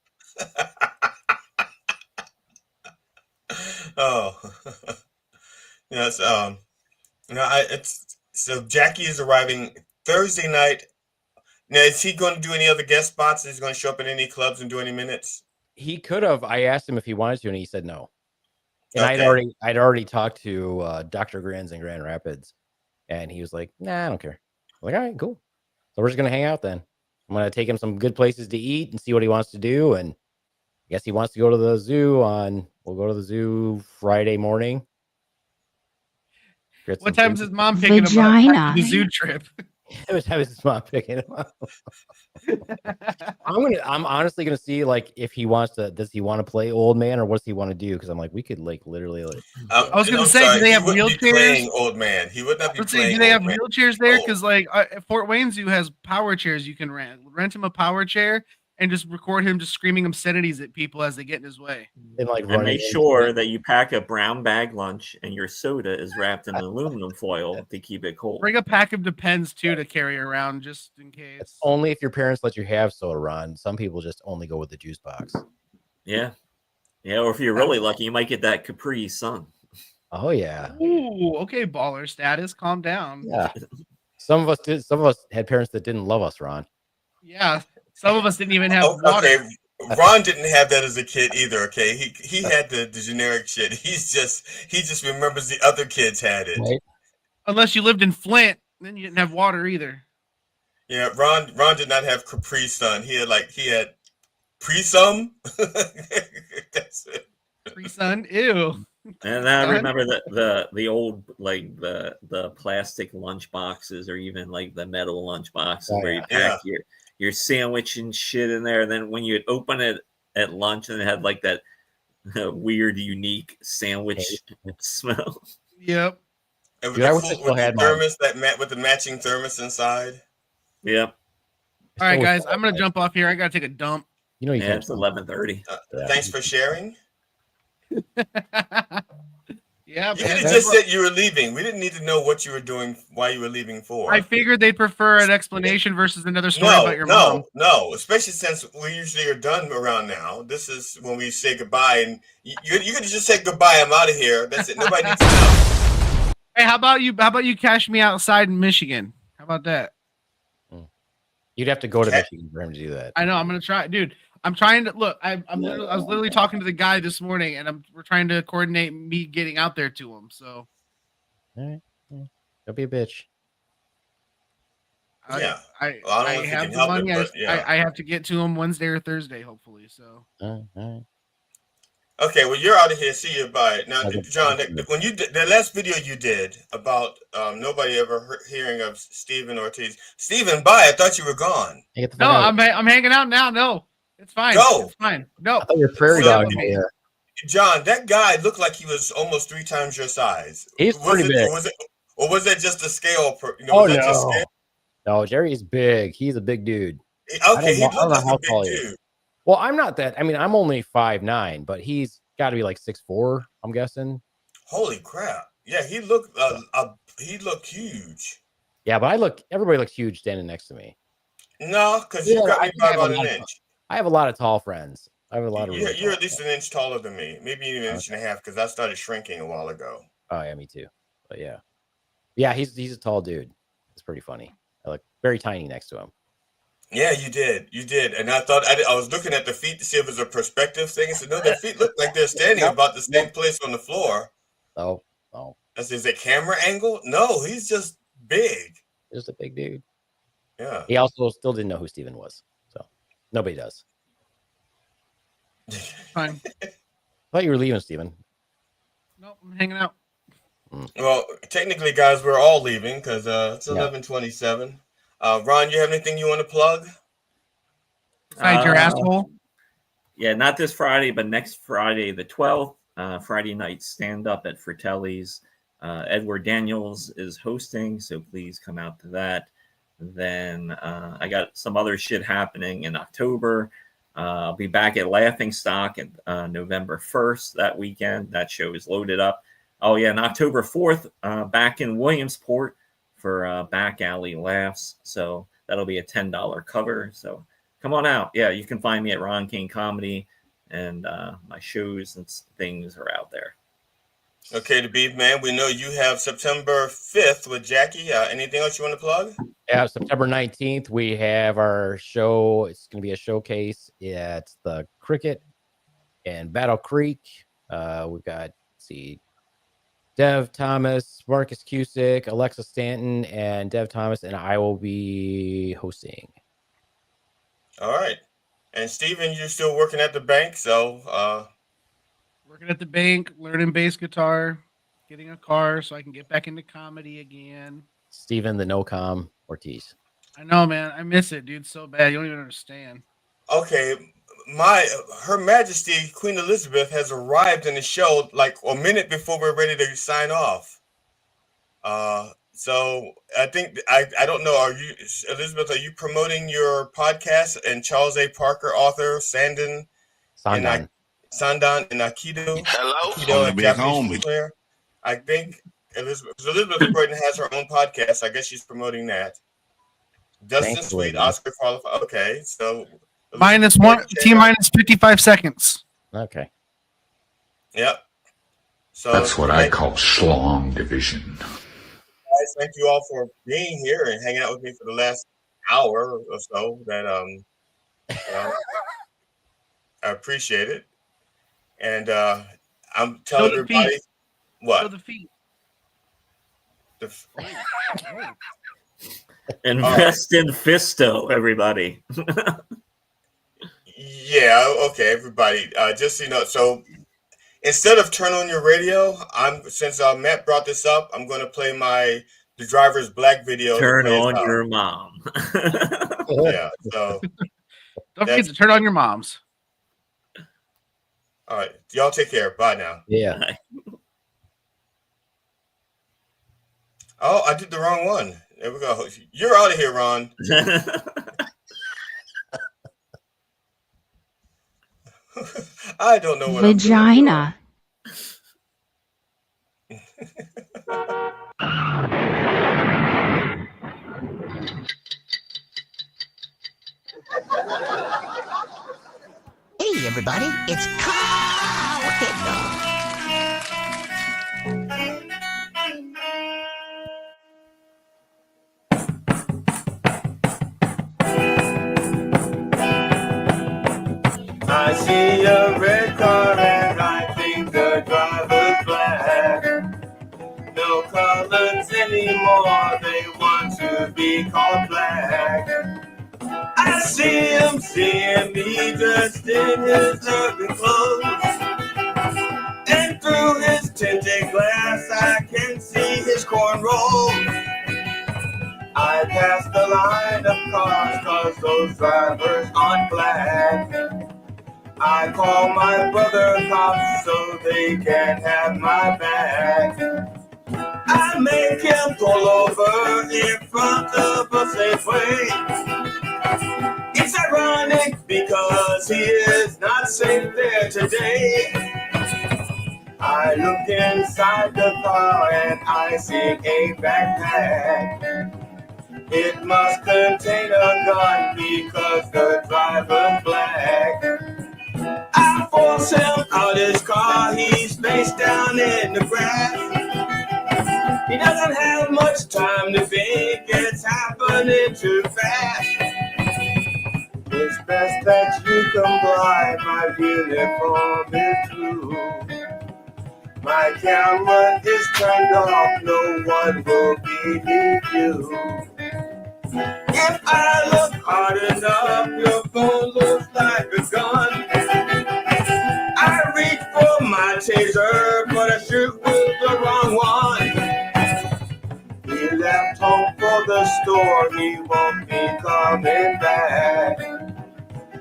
Oh, yes. So Jackie is arriving Thursday night. Now, is he going to do any other guest spots? Is he going to show up in any clubs and do any minutes? He could have. I asked him if he wanted to, and he said no. And Okay. I'd already talked to Dr. Grins in Grand Rapids, and he was like, "Nah, I don't care." I'm like, all right, cool. So we're just gonna hang out then. I'm gonna take him some good places to eat and see what he wants to do. And I guess he wants to go to the zoo we'll go to the zoo Friday morning. What time's his mom picking him up? The zoo trip. Every time his mom picking him up. I'm honestly gonna see like if he wants to. Does he want to play old man or what does he want to do? Because I'm like, we could like literally. I was gonna say, do they have wheelchairs? Old man, he would not be. Let's say, do they have wheelchairs there? Because like Fort Wayne Zoo has power chairs you can rent. Rent him a power chair and just record him just screaming obscenities at people as they get in his way. And make sure that you pack a brown bag lunch and your soda is wrapped in aluminum foil to keep it cold. Bring a pack of Depends too to carry around just in case. It's only if your parents let you have soda, Ron. Some people just only go with the juice box. Yeah. Or if you're really lucky, you might get that Capri Sun. Oh yeah. Ooh, okay, baller status. Calm down. Yeah. Some of us did. Some of us had parents that didn't love us, Ron. Yeah. Some of us didn't even have water. Okay. Ron didn't have that as a kid either. Okay, he had the generic shit. He just remembers the other kids had it. Right. Unless you lived in Flint, then you didn't have water either. Yeah, Ron did not have Capri Sun. He had Pre-Sum. That's it. Pre-Sun, ew. And I remember the old like the plastic lunch boxes or even like the metal lunch boxes where you pack your sandwich and shit in there, and then when you open it at lunch and it had like that weird, unique sandwich smell. Yep. And Dude, I wish I still had mine. thermos with the matching thermos inside. Yep. All right, guys, I'm gonna jump off here. I gotta take a dump. You know, It's 11:30. Thanks for sharing. Yeah, you could have just said you were leaving. We didn't need to know what you were doing, why you were leaving for. I figured they'd prefer an explanation versus another story about your mom. No, especially since we usually are done around now. This is when we say goodbye, and you could have just said goodbye. I'm out of here. That's it. Nobody needs to know. Hey, how about you cash me outside in Michigan? How about that? You'd have to go to Michigan for him to do that. I know. I'm gonna try, dude. I'm trying to look. I was literally talking to the guy this morning, and we're trying to coordinate me getting out there to him. So, all right, don't be a bitch. I don't I know if you have can the help money. it, but yeah. I have to get to him Wednesday or Thursday, hopefully. So, all right. Okay, well, you're out of here. See you. Bye. Now, John, when you did the last video you did about nobody ever hearing of Stephen Ortiz. Stephen, bye. I thought you were gone. No, I'm hanging out now. No, it's fine. Go. It's fine. No, I thought your prairie dog. John, that guy looked like he was almost 3 times your size. He's pretty big. Or was that just a scale? No. No, Jerry is big. He's a big dude. Okay, he looked like a big dude. Well, I'm not that. I mean, I'm only 5'9", but he's got to be like 6'4", I'm guessing. Holy crap! Yeah, he looked huge. Yeah, but everybody looks huge standing next to me. No, because you got me by about an inch. I have a lot of tall friends. I have a lot of. You're at least an inch taller than me, maybe even an inch and a half, because I started shrinking a while ago. Oh yeah, me too. But yeah, he's a tall dude. It's pretty funny. I look very tiny next to him. Yeah, you did. And I thought I was looking at the feet to see if it was a perspective thing. I said, no, their feet look like they're standing about the same place on the floor. Oh. I said, is it camera angle? No, he's just big. Just a big dude. Yeah. He also still didn't know who Steven was. So nobody does. Fine. Thought you were leaving, Steven. Nope, I'm hanging out. Well, technically, guys, we're all leaving because it's 11:27. Ron, you have anything you want to plug? Besides your asshole? Yeah, not this Friday, but next Friday, the 12th, Friday night stand-up at Fratelli's. Edward Daniels is hosting, so please come out to that. Then I got some other shit happening in October. I'll be back at Laughing Stock at November 1st that weekend. That show is loaded up. Oh, yeah, and October 4th, back in Williamsport for Back Alley Laughs. So that'll be a $10 cover. So come on out. Yeah, you can find me at Ron King Comedy, and my shows and things are out there. Okay, the Beaveman, we know you have September 5th with Jackie. Anything else you want to plug? Yeah, September 19th, we have our show. It's going to be a showcase at the Cricket in Battle Creek. We've got, Dev Thomas, Marcus Cusick, Alexa Stanton, and Dev Thomas, and I will be hosting. All right. And Steven, you're still working at the bank, so working at the bank, learning bass guitar, getting a car so I can get back into comedy again. Steven the No-Com Ortiz. I know, man. I miss it, dude, so bad. You don't even understand. Okay. Her Majesty Queen Elizabeth has arrived in the show like a minute before we're ready to sign off. So I think I don't know. Are you, Elizabeth? Are you promoting your podcast and Charles A. Parker, author, Sandan and Aikido? Hello, Aikido and Japanese player. I think Elizabeth Gordon has her own podcast. I guess she's promoting that. Dustin Sweet, Oscar qualified. Okay, so. T-minus 55 seconds. Okay. Yep. So that's what I call schlong division. Guys, thank you all for being here and hanging out with me for the last hour or so. That I appreciate it. And I'm telling everybody what? Show the feet. Invest in Fisto, everybody. Yeah, okay, everybody. Just so you know, so instead of turn on your radio, since Matt brought this up, I'm going to play the driver's black video. Turn on your mom. Yeah, so don't forget to turn on your moms. All right, y'all take care. Bye now. Yeah. Bye. Oh, I did the wrong one. There we go. You're out of here, Ron. I don't know what vagina. Hey, everybody, it's Cowhead Dog. I see a red car and I think the driver's black. No colors anymore, they want to be called black. I see him seeing me dressed in his ugly clothes. And through his tinted glass I can see his cornrows. I pass the line of cars cause those drivers aren't black. I call my brother cops so they can have my back. I make him pull over in front of a Safeway. It's ironic because he is not safe there today. I look inside the car and I see a backpack. It must contain a gun because the driver's black. I force him out his car, he's face down in the grass. He doesn't have much time to think, it's running too fast. It's best that you comply, my uniform is blue. My camera is turned off, no one will believe you. If I look hard enough, your phone looks like a gun. I reach for my taser, but I shoot with the wrong one. He left home for the store, he won't be coming back.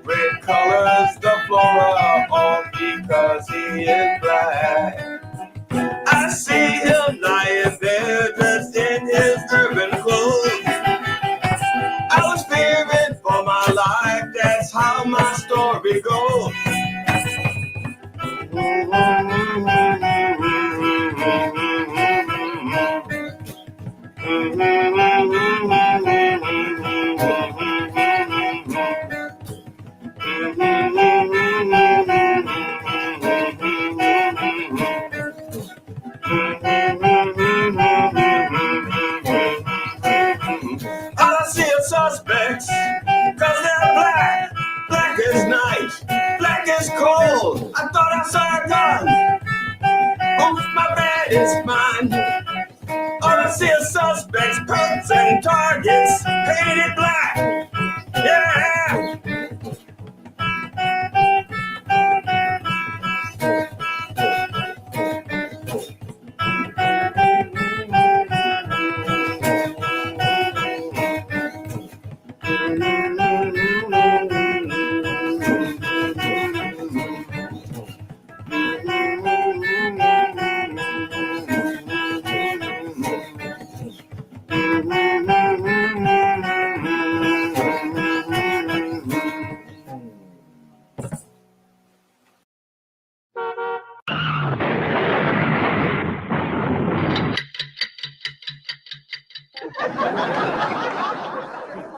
Red colors the flora on because he is black. I see him lying there dressed in his urban clothes. I was fearing for my life, that's how my story goes. All I see are suspects, cause they're black. Black as night, black as cold. I thought I saw a gun. Oh, my bad, it's mine. All I see are suspects, perps and targets, painted black. Yeah.